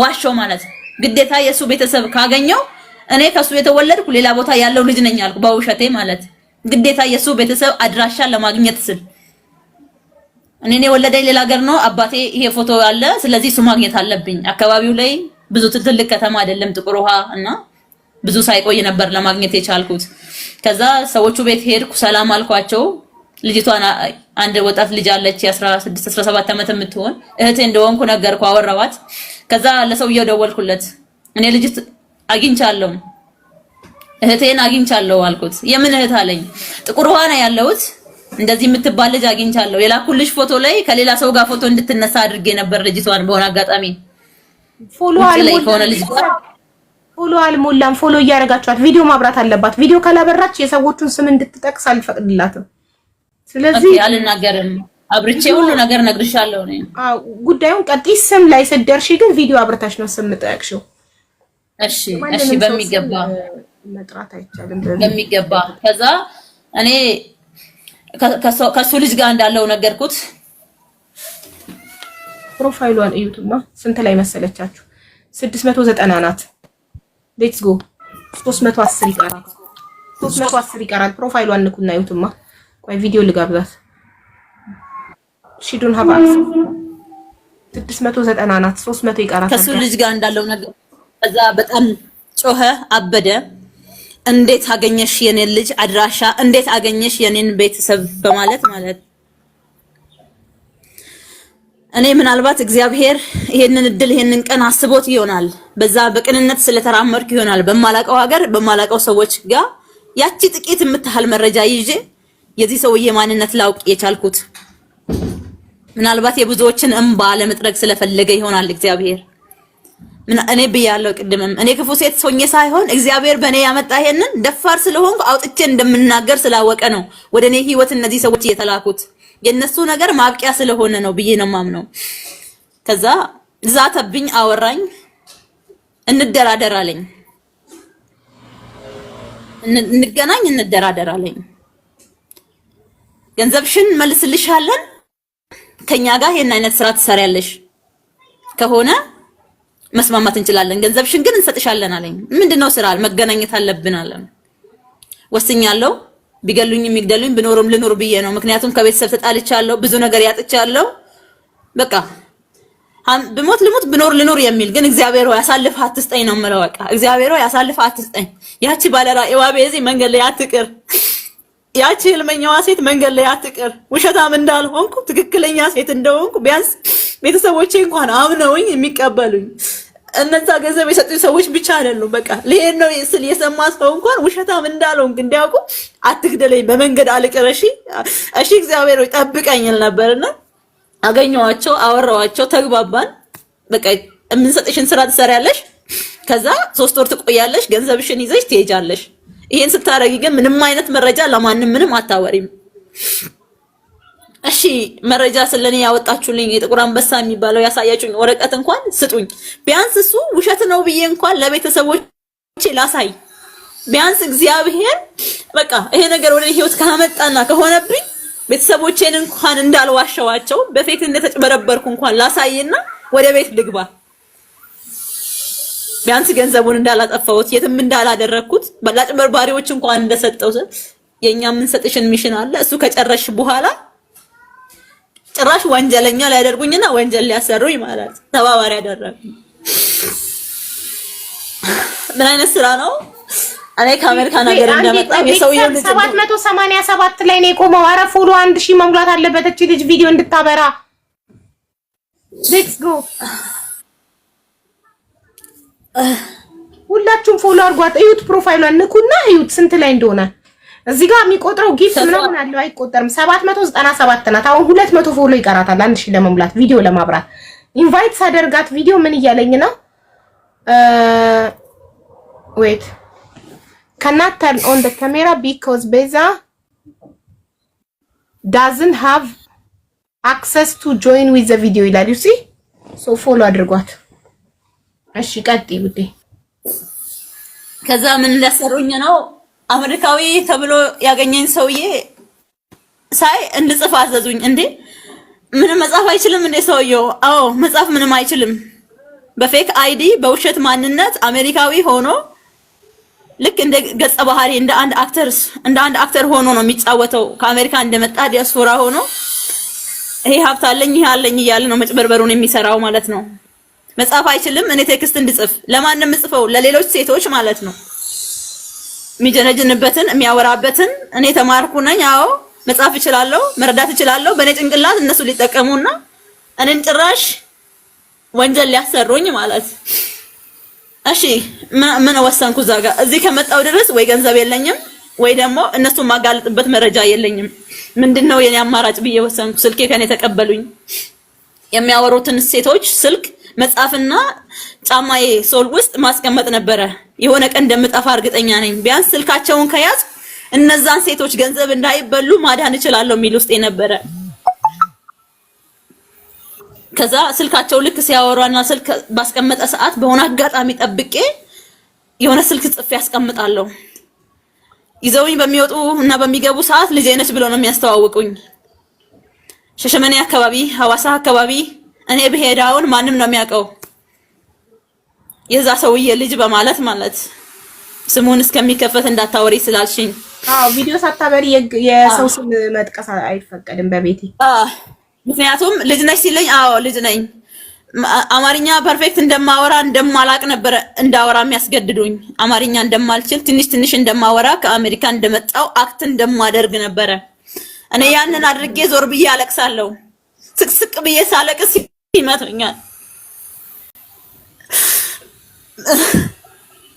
S3: ዋሾ ማለት ግዴታ የሱ ቤተሰብ ካገኘው እኔ ከሱ የተወለድኩ ሌላ ቦታ ያለው ልጅ ነኝ አልኩ በውሸቴ ማለት ግዴታ የሱ ቤተሰብ አድራሻ ለማግኘት ስል እኔ ወለደኝ ሌላ ሀገር ነው አባቴ ይሄ ፎቶ አለ፣ ስለዚህ እሱ ማግኘት አለብኝ። አካባቢው ላይ ብዙ ትልቅ ከተማ አይደለም ጥቁር ውሃ እና ብዙ ሳይቆይ ነበር ለማግኘት የቻልኩት። ከዛ ሰዎቹ ቤት ሄድኩ፣ ሰላም አልኳቸው። ልጅቷን አንድ ወጣት ልጅ አለች የ16 17 ዓመት የምትሆን እህቴ እንደሆንኩ ነገርኩ፣ አወራዋት። ከዛ ለሰውየው ደወልኩለት። እኔ ልጅ አግኝቻለሁ፣ እህቴን አግኝቻለሁ አልኩት። የምን እህት አለኝ። ጥቁር ውሃ ነው ያለሁት፣ እንደዚህ የምትባል ልጅ አግኝቻለሁ። የላኩልሽ ፎቶ ላይ ከሌላ ሰው ጋር ፎቶ እንድትነሳ አድርጌ ነበር ልጅቷን በሆነ አጋጣሚ። ፎሎ
S2: አልሞላም። ፎሎ እያደረጋችኋት ቪዲዮ ማብራት አለባት። ቪዲዮ ካላበራች የሰዎቹን ስም እንድትጠቅስ አልፈቅድላትም። ስለዚህ
S3: አልናገርም። አብርቼ ሁሉ ነገር ነግርሻለሁ ነው።
S2: ጉዳዩን ቀጥይ። ስም ላይ ስትደርሺ ግን ቪዲዮ አብርታሽ ነው ስም ጠቅሽው። እሺ
S3: በሚገባ
S2: መጥራት አይቻልም
S3: በሚገባ። ከዛ እኔ ከሱ ልጅ ጋር እንዳለው ነገርኩት።
S2: ፕሮፋይሏን እዩትማ ስንት ላይ መሰለቻችሁ? 690 ናት። ሌትስ ጎ 310 ይቀራል። 310 ይቀራል። ፕሮፋይሏን ንኩና እዩትማ። ቆይ ቪዲዮ ልጋብዛት። ሺዱን ሀባስ 690 ናት። 300 ይቀራል።
S3: ከሱ ልጅ ጋር እንዳለው ነገር ከዛ በጣም ጮኸ፣ አበደ። እንዴት አገኘሽ የኔን ልጅ አድራሻ? እንዴት አገኘሽ የኔን ቤተሰብ? በማለት ማለት እኔ ምናልባት እግዚአብሔር ይሄንን እድል ይሄንን ቀን አስቦት ይሆናል። በዛ በቅንነት ስለተራመድኩ ይሆናል በማላቀው ሀገር በማላቀው ሰዎች ጋር ያቺ ጥቂት የምትሃል መረጃ ይዤ የዚህ ሰውዬ ማንነት ላውቅ የቻልኩት። ምናልባት የብዙዎችን እንባ ለመጥረግ ስለፈለገ ይሆናል እግዚአብሔር። እኔ ብያለሁ ቅድምም እኔ ክፉ ሴት ሆኜ ሳይሆን እግዚአብሔር በእኔ ያመጣ ይሄንን ደፋር ስለሆንኩ አውጥቼ እንደምናገር ስላወቀ ነው ወደ እኔ ህይወት እነዚህ ሰዎች እየተላኩት። የነሱ ነገር ማብቂያ ስለሆነ ነው ብዬ ነው ማምነው። ከዛ ዛተብኝ፣ አወራኝ፣ እንደራደር አለኝ። እንገናኝ፣ እንደራደር አለኝ። ገንዘብሽን መልስልሻለን፣ ከኛ ጋር ይሄን አይነት ስራ ትሰሪያለሽ ከሆነ መስማማት እንችላለን፣ ገንዘብሽን ግን እንሰጥሻለን አለኝ። ምንድነው ስራ? መገናኘት አለብን አለ። ወስኛለሁ። ቢገሉኝ የሚግደሉኝ ብኖርም ልኖር ብዬ ነው። ምክንያቱም ከቤተሰብ ተጣልቻለሁ፣ ብዙ ነገር ያጥቻለሁ። በቃ ብሞት ልሞት ብኖር ልኖር የሚል ግን እግዚአብሔር ሆይ አሳልፈህ አትስጠኝ ነው የምለው። በቃ እግዚአብሔር ሆይ አሳልፈህ አትስጠኝ። ያቺ ባለራዕይዋ በዚህ መንገድ ላይ አትቅር፣ ያቺ ህልመኛዋ ሴት መንገድ ላይ አትቅር። ውሸታም እንዳልሆንኩ ትክክለኛ ሴት እንደሆንኩ ቢያንስ ቤተሰቦቼ እንኳን አምነውኝ የሚቀበሉኝ እነዛ ገንዘብ የሰጡኝ ሰዎች ብቻ አይደሉም። በቃ ልሄድ ነው ስል የሰማ ሰው እንኳን ውሸታም እንዳልሆንኩ እንዲያውቁ አትግደለኝ፣ በመንገድ አልቅር፣ እሺ እግዚአብሔር ሆይ ጠብቀኝ ነበርና አገኘኋቸው፣ አወራኋቸው፣ ተግባባን። በቃ የምንሰጥሽን ስራ ትሰሪያለሽ፣ ከዛ 3 ወር ትቆያለሽ፣ ገንዘብሽን ይዘሽ ትሄጃለሽ። ይሄን ስታረጊ ግን ምንም አይነት መረጃ ለማንም ምንም አታወሪም። እሺ መረጃ ስለኔ ያወጣችሁልኝ የጥቁር አንበሳ የሚባለው ያሳያችሁኝ ወረቀት እንኳን ስጡኝ። ቢያንስ እሱ ውሸት ነው ብዬ እንኳን ለቤተሰቦቼ ላሳይ። ቢያንስ እግዚአብሔር በቃ ይሄ ነገር ወደ ህይወት ካመጣና ከሆነብኝ ቤተሰቦቼን እንኳን እንዳልዋሸዋቸው በፌክ እንደተጨበረበርኩ እንኳን ላሳይና ወደ ቤት ልግባ። ቢያንስ ገንዘቡን እንዳላጠፋሁት የትም እንዳላደረኩት ባላጭበርባሪዎች እንኳን እንደሰጠሁት የኛ ምን ሰጥሽን ሚሽን አለ እሱ ከጨረሽ በኋላ ጭራሽ ወንጀለኛ ሊያደርጉኝና ወንጀል ሊያሰሩኝ ማለት ተባባሪ ያደረጉኝ። ምን አይነት ስራ ነው? እኔ ከአሜሪካ ነገር እንደመጣ የሰውየው ልጅ
S2: 787 ላይ ነው የቆመው። ኧረ ፎሎ 1000 መሙላት አለበት እቺ ልጅ ቪዲዮ እንድታበራ። ሌትስ ጎ ሁላችሁም ፎሎ አድርጓት። እዩት፣ ፕሮፋይሏን ንኩና እዩት ስንት ላይ እንደሆነ። እዚህ ጋር የሚቆጥረው ጊፍት ምናምን አለው አይቆጠርም። 797 ናት። አሁን 200 ፎሎ ይቀራታል 1000 ለመሙላት ቪዲዮ ለማብራት። ኢንቫይት ሳደርጋት ቪዲዮ ምን እያለኝ ነው? ዌት cannot turn on the camera because Beza doesn't have access to join with the video ይላል። you see so follow አድርጓት። እሺ ቀጥይ ውዴ።
S3: ከዛ ምን እንዳሰሩኝ ነው አሜሪካዊ ተብሎ ያገኘኝ ሰውዬ ሳይ እንድጽፍ አዘዙኝ። እንዴ ምንም መጻፍ አይችልም እንዴ ሰውየው? አዎ መጻፍ ምንም አይችልም። በፌክ አይዲ በውሸት ማንነት አሜሪካዊ ሆኖ ልክ እንደ ገጸ ባህሪ እንደ አንድ አክተር ሆኖ ነው የሚጫወተው። ከአሜሪካ እንደመጣ ዲያስፖራ ሆኖ ይሄ ሀብት አለኝ ይሄ አለኝ እያለ ነው መጭበርበሩን የሚሰራው ማለት ነው። መጻፍ አይችልም። እኔ ቴክስት እንድጽፍ ለማንም ጽፈው ለሌሎች ሴቶች ማለት ነው የሚጀነጅንበትን የሚያወራበትን እኔ ተማርኩ ነኝ። አዎ መጻፍ እችላለሁ፣ መረዳት እችላለሁ። በእኔ ጭንቅላት እነሱ ሊጠቀሙና እኔን ጭራሽ ወንጀል ሊያሰሩኝ ማለት። እሺ ምን ወሰንኩ? እዛ ጋር እዚህ ከመጣው ድረስ ወይ ገንዘብ የለኝም ወይ ደግሞ እነሱ ማጋለጥበት መረጃ የለኝም። ምንድነው የኔ አማራጭ ብዬ ወሰንኩ። ስልኬ ከኔ ተቀበሉኝ። የሚያወሩትን ሴቶች ስልክ መጻፍና ጫማዬ ሶል ውስጥ ማስቀመጥ ነበረ። የሆነ ቀን እንደምጠፋ እርግጠኛ ነኝ። ቢያንስ ስልካቸውን ከያዝ እነዛን ሴቶች ገንዘብ እንዳይበሉ ማዳን እችላለሁ የሚል ውስጥ ነበረ። ከዛ ስልካቸው ልክ ሲያወራና ስልክ ባስቀመጠ ሰዓት በሆነ አጋጣሚ ጠብቄ የሆነ ስልክ ጽፌ ያስቀምጣለሁ። ይዘውኝ በሚወጡ እና በሚገቡ ሰዓት ልጄ ነች ብለው ነው የሚያስተዋውቁኝ። ሸሸመኔ አካባቢ፣ ሐዋሳ አካባቢ እኔ በሄዳውን ማንም ነው የሚያውቀው የዛ ሰውዬ ልጅ በማለት ማለት ስሙን እስከሚከፈት እንዳታወሪ ስላልሽኝ።
S2: ቪዲዮ ሳታበሪ የሰው ስም መጥቀስ አይፈቀድም በቤቴ።
S3: ምክንያቱም ልጅ ነሽ ሲለኝ አዎ ልጅ ነኝ። አማርኛ ፐርፌክት እንደማወራ እንደማላቅ ነበር እንዳወራ የሚያስገድዱኝ። አማርኛ እንደማልችል ትንሽ እንደማወራ ከአሜሪካ እንደመጣው አክት እንደማደርግ ነበረ። እኔ ያንን አድርጌ ዞር ብዬ አለቅሳለሁ። ስቅስቅ ብዬ ሳለቅስ ይመቱኛል።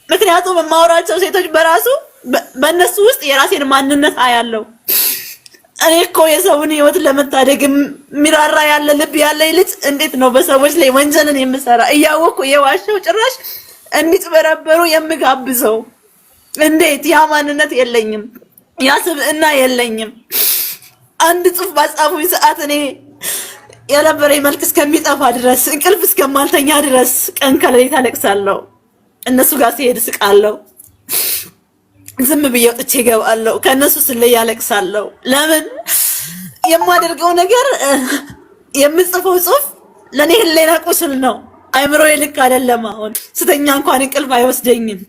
S3: ምክንያቱም የማወራቸው ሴቶች በራሱ በእነሱ ውስጥ የራሴን ማንነት አያለው። እኔ እኮ የሰውን ህይወት ለመታደግ ሚራራ ያለ ልብ ያለኝ ልጅ እንዴት ነው በሰዎች ላይ ወንጀልን የምሰራ እያወቅኩ የዋሸው ጭራሽ እንዲጭበረበሩ የምጋብዘው? እንዴት? ያ ማንነት የለኝም፣ ያ ስብዕና የለኝም። አንድ ጽሑፍ ባጻፉኝ ሰዓት እኔ የነበረኝ መልክ እስከሚጠፋ ድረስ እንቅልፍ እስከማልተኛ ድረስ ቀን ከሌሊት አለቅሳለሁ። እነሱ ጋር ሲሄድ ስቃለሁ። ዝም ብዬ ወጥቼ እገባለሁ። ከነሱ ስለይ ያለቅሳለሁ። ለምን? የማደርገው ነገር የምጽፈው ጽሑፍ ለኔ ህሊና ቁስል ነው። አይምሮዬ ልክ አይደለም። አሁን ስተኛ እንኳን እንቅልፍ አይወስደኝም።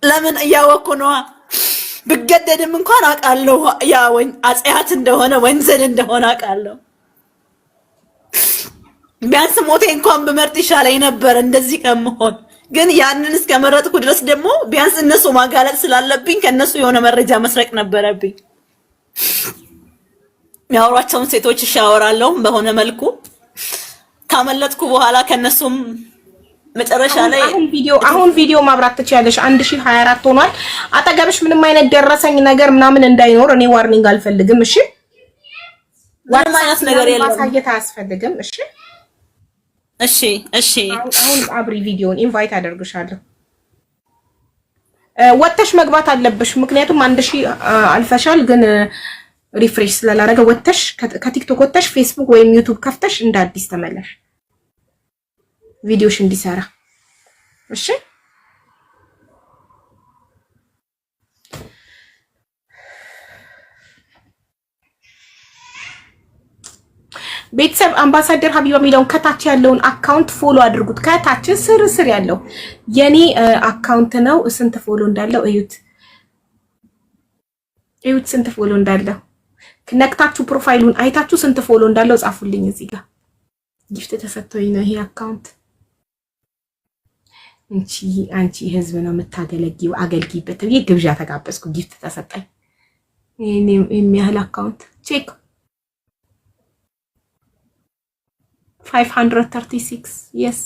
S3: ለምን? እያወቅኩ ነዋ። ብገደድም እንኳን አውቃለሁ ያ አጽያት እንደሆነ ወንጀል እንደሆነ አውቃለሁ። ቢያንስ ሞቴ እንኳን ብመርጥ ይሻለኝ ነበር እንደዚህ ከምሆን። ግን ያንን እስከመረጥኩ ድረስ ደግሞ ቢያንስ እነሱ ማጋለጥ ስላለብኝ ከነሱ የሆነ መረጃ መስረቅ ነበረብኝ። የሚያወሯቸውን ሴቶች እሻወራለሁ በሆነ መልኩ። ካመለጥኩ በኋላ ከነሱም መጨረሻ ላይ
S2: አሁን ቪዲዮ ማብራት ትችያለሽ። 1024 ሆኗል። አጠገብሽ ምንም አይነት ደረሰኝ ነገር ምናምን እንዳይኖር እኔ ዋርኒንግ አልፈልግም። እሺ፣
S3: ምንም አይነት ነገር የለም።
S2: ማሳየት አያስፈልግም። እሺ
S3: እሺ።
S2: አሁን አብሪ ቪዲዮን ኢንቫይት አደርግሻለሁ። ወጥተሽ መግባት አለብሽ፣ ምክንያቱም 1000 አልፈሻል። ግን ሪፍሬሽ ስላላረገ ወጥተሽ ከቲክቶክ ወጥተሽ ፌስቡክ ወይም ዩቲዩብ ከፍተሽ እንደ አዲስ ተመለሽ ቪዲዮሽ እንዲሰራ እሺ። ቤተሰብ አምባሳደር ሀቢባ የሚለውን ከታች ያለውን አካውንት ፎሎ አድርጉት። ከታች ስር ያለው የኔ አካውንት ነው። ስንት ፎሎ እንዳለው እዩት ስንት ፎሎ እንዳለው ከነክታችሁ ፕሮፋይሉን አይታችሁ ስንት ፎሎ እንዳለው ጻፉልኝ። እዚህ ጋር ጊፍት ተሰጥቶኝ ነው ይሄ አካውንት። አንቺ ህዝብ ነው የምታገለጊው፣ አገልጊበት ብዬ ግብዣ ተጋበዝኩ፣ ጊፍት ተሰጠኝ። ይሄን የሚያህል አካውንት ቼክ 536 yes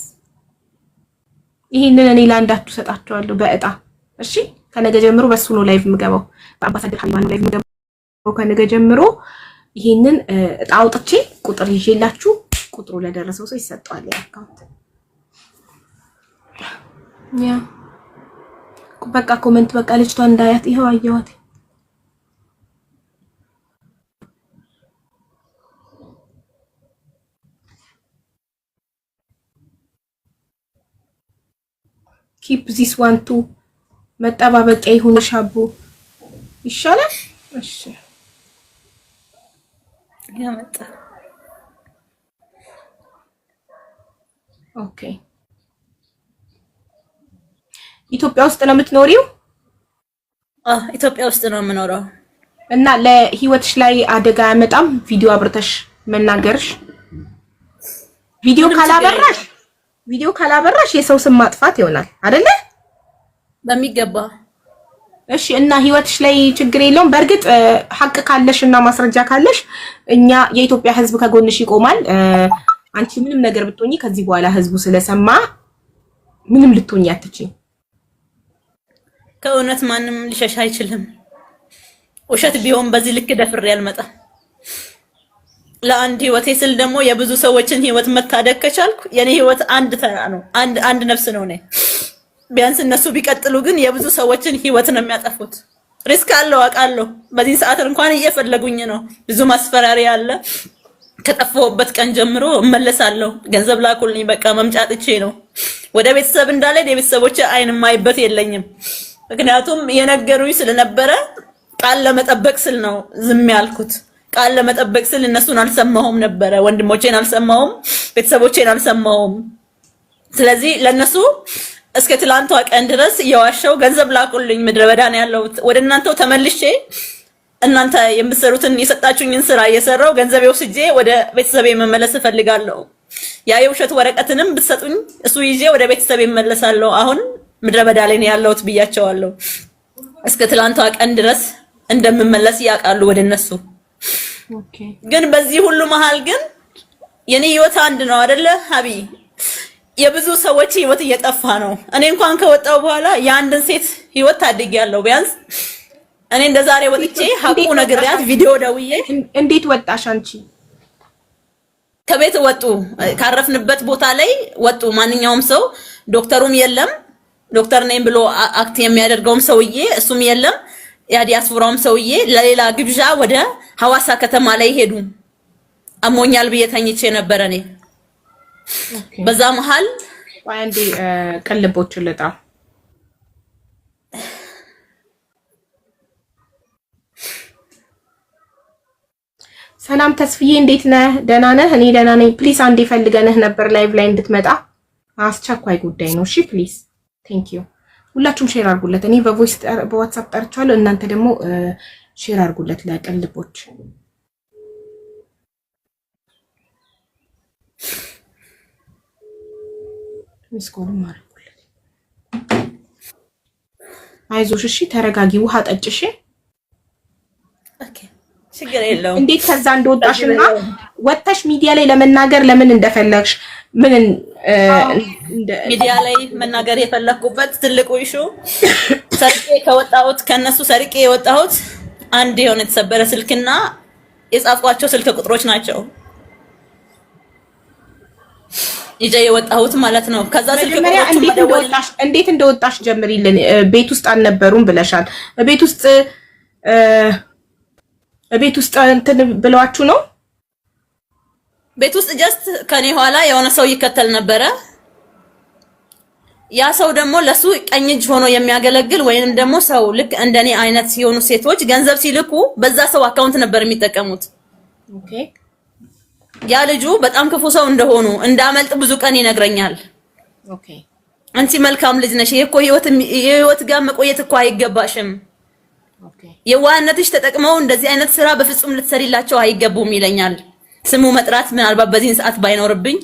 S2: ይሄንን እኔ ላንዳችሁ ሰጣችኋለሁ በእጣ እሺ። ከነገ ጀምሮ በሱ ነው ላይቭ የምገባው፣ በአምባሳደር ሀቢባ ነው ላይቭ የምገባው ከነገ ጀምሮ። ይሄንን እጣ አውጥቼ ቁጥር ይዤላችሁ ቁጥሩ ለደረሰው ሰው ይሰጣል አካውንት። ያ በቃ ኮሜንት በቃ ልጅቷ እንዳያት ይሄው አየዋት። ኪፕ ዚስ ዋን ቱ መጠባበቂያ ይሁን ሻቡ ይሻላል። እሺ ያመጣ ኦኬ። ኢትዮጵያ ውስጥ ነው የምትኖሪው?
S3: ኢትዮጵያ ውስጥ ነው የምኖረው።
S2: እና ለህይወትሽ ላይ አደጋ ያመጣም ቪዲዮ አብርተሽ መናገርሽ? ቪዲዮ ካላበራሽ የሰው ስም ማጥፋት ይሆናል አይደለ?
S3: በሚገባ
S2: እሺ። እና ህይወትሽ ላይ ችግር የለውም። በእርግጥ ሐቅ ካለሽ እና ማስረጃ ካለሽ እኛ የኢትዮጵያ ህዝብ ከጎንሽ ይቆማል። አንቺ ምንም ነገር ብትሆኚ ከዚህ በኋላ ህዝቡ ስለሰማ ምንም ልትሆኚ አትችይም።
S3: ከእውነት ማንም ሊሸሽ አይችልም። ውሸት ቢሆን በዚህ ልክ ደፍሬ አልመጣም። ለአንድ ህይወቴ ስል ደግሞ የብዙ ሰዎችን ህይወት መታደግ ከቻልኩ የኔ ህይወት አንድ ተራ ነው፣ አንድ ነፍስ ነው። ቢያንስ እነሱ ቢቀጥሉ ግን የብዙ ሰዎችን ህይወት ነው የሚያጠፉት። ሪስክ አለው አውቃለሁ። በዚህ ሰዓት እንኳን እየፈለጉኝ ነው። ብዙ ማስፈራሪያ አለ። ከጠፋሁበት ቀን ጀምሮ እመለሳለሁ፣ ገንዘብ ላኩልኝ፣ በቃ መምጫጥቼ ነው ወደ ቤተሰብ እንዳልሄድ የቤተሰቦቼ አይን ማይበት የለኝም። ምክንያቱም የነገሩኝ ስለነበረ ቃል ለመጠበቅ ስል ነው ዝም ያልኩት። ቃል ለመጠበቅ ስል እነሱን አልሰማሁም ነበረ፣ ወንድሞቼን አልሰማሁም፣ ቤተሰቦቼን አልሰማሁም። ስለዚህ ለነሱ እስከ ትላንቷ ቀን ድረስ እየዋሸው ገንዘብ ላኩልኝ፣ ምድረ በዳ ነው ያለሁት፣ ወደ እናንተው ተመልሼ እናንተ የምትሰሩትን የሰጣችሁኝን ስራ እየሰራው ገንዘብ ወስጄ ወደ ቤተሰቤ መመለስ እፈልጋለሁ። ያ የውሸት ወረቀትንም ብትሰጡኝ እሱ ይዤ ወደ ቤተሰቤ እመለሳለሁ። አሁን ምድረ በዳ ላይ ነው ያለሁት ብያቸዋለሁ። እስከ ትላንቷ ቀን ድረስ እንደምመለስ ያውቃሉ ወደ እነሱ። ግን በዚህ ሁሉ መሃል ግን የኔ ህይወት አንድ ነው አይደለ ሀቢ? የብዙ ሰዎች ህይወት እየጠፋ ነው። እኔ እንኳን ከወጣው በኋላ የአንድን ሴት ህይወት ታድጊያለሁ። ቢያንስ እኔ እንደዛሬ ወጥቼ ሀቁ ነግሬያት ቪዲዮ ደውዬ።
S2: እንዴት ወጣሽ አንቺ?
S3: ከቤት ወጡ፣ ካረፍንበት ቦታ ላይ ወጡ። ማንኛውም ሰው ዶክተሩም የለም፣ ዶክተር ነኝ ብሎ አክት የሚያደርገውም ሰውዬ እሱም የለም። ያ ዲያስፖራውም ሰውዬ ለሌላ ግብዣ ወደ ሐዋሳ ከተማ ላይ ሄዱ። አሞኛል ብዬ ተኝቼ ነበር እኔ። በዛ መሃል
S2: አንዴ ቅልቦችን ልጣ። ሰላም ተስፍዬ እንዴት ነህ? ደህና ነህ? እኔ ደህና ነኝ። ፕሊስ አንዴ ፈልገንህ ነበር ላይቭ ላይ እንድትመጣ፣ አስቸኳይ ጉዳይ ነው። እሺ ፕሊስ ቴንክ ዩ። ሁላችሁም ሼር አድርጉለት። እኔ በቮይስ በዋትስአፕ ጠርቻለሁ፣ እናንተ ደግሞ ሼር አድርጉለት ለቅልቦች። ሚስኮልም አድርጉለት። አይዞሽ እሺ፣ ተረጋጊ፣ ውሃ ጠጭሽ።
S3: ኦኬ ችግር የለውም።
S2: እንዴት ከዛ እንደወጣሽና ወጥተሽ ሚዲያ ላይ ለመናገር ለምን እንደፈለግሽ
S3: ሚዲያ ላይ መናገር የፈለኩበት ትልቁ ኢሹ ሰርቄ ከወጣሁት ከነሱ ሰርቄ የወጣሁት አንድ የሆነ የተሰበረ ስልክና የጻፍኳቸው ስልክ ቁጥሮች ናቸው ይዤ የወጣሁት ማለት ነው። ከዛ ስልክ ቁጥሮች
S2: እንዴት እንደወጣሽ ጀምሪልን። ቤት ውስጥ አልነበሩም ብለሻል። ቤት ውስጥ ቤት ውስጥ እንትን ብለዋችሁ ነው?
S3: ቤት ውስጥ ጀስት ከኔ ኋላ የሆነ ሰው ይከተል ነበረ። ያ ሰው ደግሞ ለሱ ቀኝ እጅ ሆኖ የሚያገለግል ወይንም ደግሞ ሰው ልክ እንደኔ አይነት የሆኑ ሴቶች ገንዘብ ሲልኩ በዛ ሰው አካውንት ነበር የሚጠቀሙት።
S2: ኦኬ።
S3: ያ ልጁ በጣም ክፉ ሰው እንደሆኑ እንዳመልጥ ብዙ ቀን ይነግረኛል።
S2: ኦኬ።
S3: አንቺ መልካም ልጅ ነሽ፣ ይሄ እኮ ህይወት ጋር መቆየት እኮ አይገባሽም።
S2: ኦኬ።
S3: የዋህነትሽ ተጠቅመው እንደዚህ አይነት ስራ በፍጹም ልትሰሪላቸው አይገቡም ይለኛል። ስሙ መጥራት ምናልባት በዚህን ሰዓት ባይኖርብኝ፣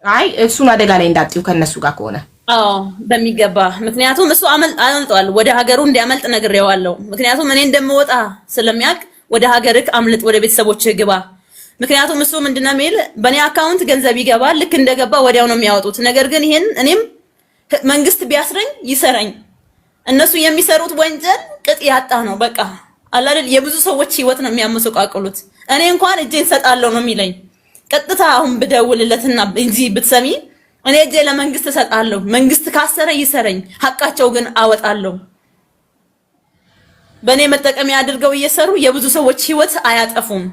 S2: አይ እሱን አደጋ ላይ እንዳጥዩ ከነሱ ጋር ከሆነ
S3: አዎ በሚገባ። ምክንያቱም እሱ አመልጧል፣ ወደ ሀገሩ እንዲያመልጥ ነግሬዋለሁ። ምክንያቱም እኔ እንደምወጣ ስለሚያውቅ ወደ ሀገርክ አምልጥ፣ ወደ ቤተሰቦችህ ግባ። ምክንያቱም እሱ ምንድነው የሚል በእኔ አካውንት ገንዘብ ይገባል፣ ልክ እንደገባ ወዲያው ነው የሚያወጡት። ነገር ግን ይሄን እኔም መንግስት ቢያስረኝ ይሰረኝ፣ እነሱ የሚሰሩት ወንጀል ቅጥ ያጣ ነው። በቃ አላል የብዙ ሰዎች ህይወት ነው የሚያመሰቃቅሉት። እኔ እንኳን እጄን ሰጣለሁ ነው የሚለኝ። ቀጥታ አሁን ብደውልለትና እንጂ ብትሰሚ እኔ እጄ ለመንግስት ሰጣለሁ፣ መንግስት ካሰረ ይሰረኝ፣ ሀቃቸው ግን አወጣለሁ። በእኔ መጠቀሚያ አድርገው እየሰሩ የብዙ ሰዎች ህይወት አያጠፉም።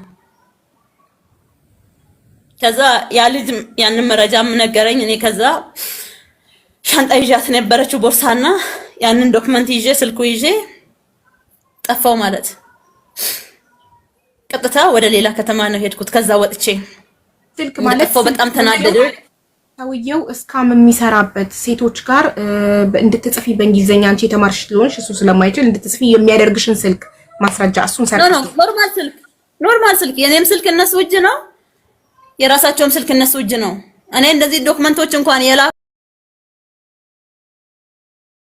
S3: ከዛ ያ ልጅ ያንን መረጃም ነገረኝ። እኔ ከዛ ሻንጣ ይዣት ነበረችው ቦርሳና ያንን ዶክመንት ይዤ ስልኩ ይዤ ጠፋው ማለት ቀጥታ ወደ ሌላ ከተማ ነው ሄድኩት። ከዛ ወጥቼ
S2: ስልክ ማለት
S3: በጣም ተናደደ።
S2: ሰውየው እስካም የሚሰራበት ሴቶች ጋር እንድትጽፊ በእንግሊዘኛ አንቺ የተማርሽ ስለሆንሽ እሱ ስለማይችል እንድትጽፊ የሚያደርግሽን ስልክ ማስረጃ እሱን ሰርተሽ
S3: ነው። ኖርማል ስልክ የኔም ስልክ እነሱ እጅ ነው፣ የራሳቸውም ስልክ እነሱ እጅ ነው። እኔ እንደዚህ ዶክመንቶች እንኳን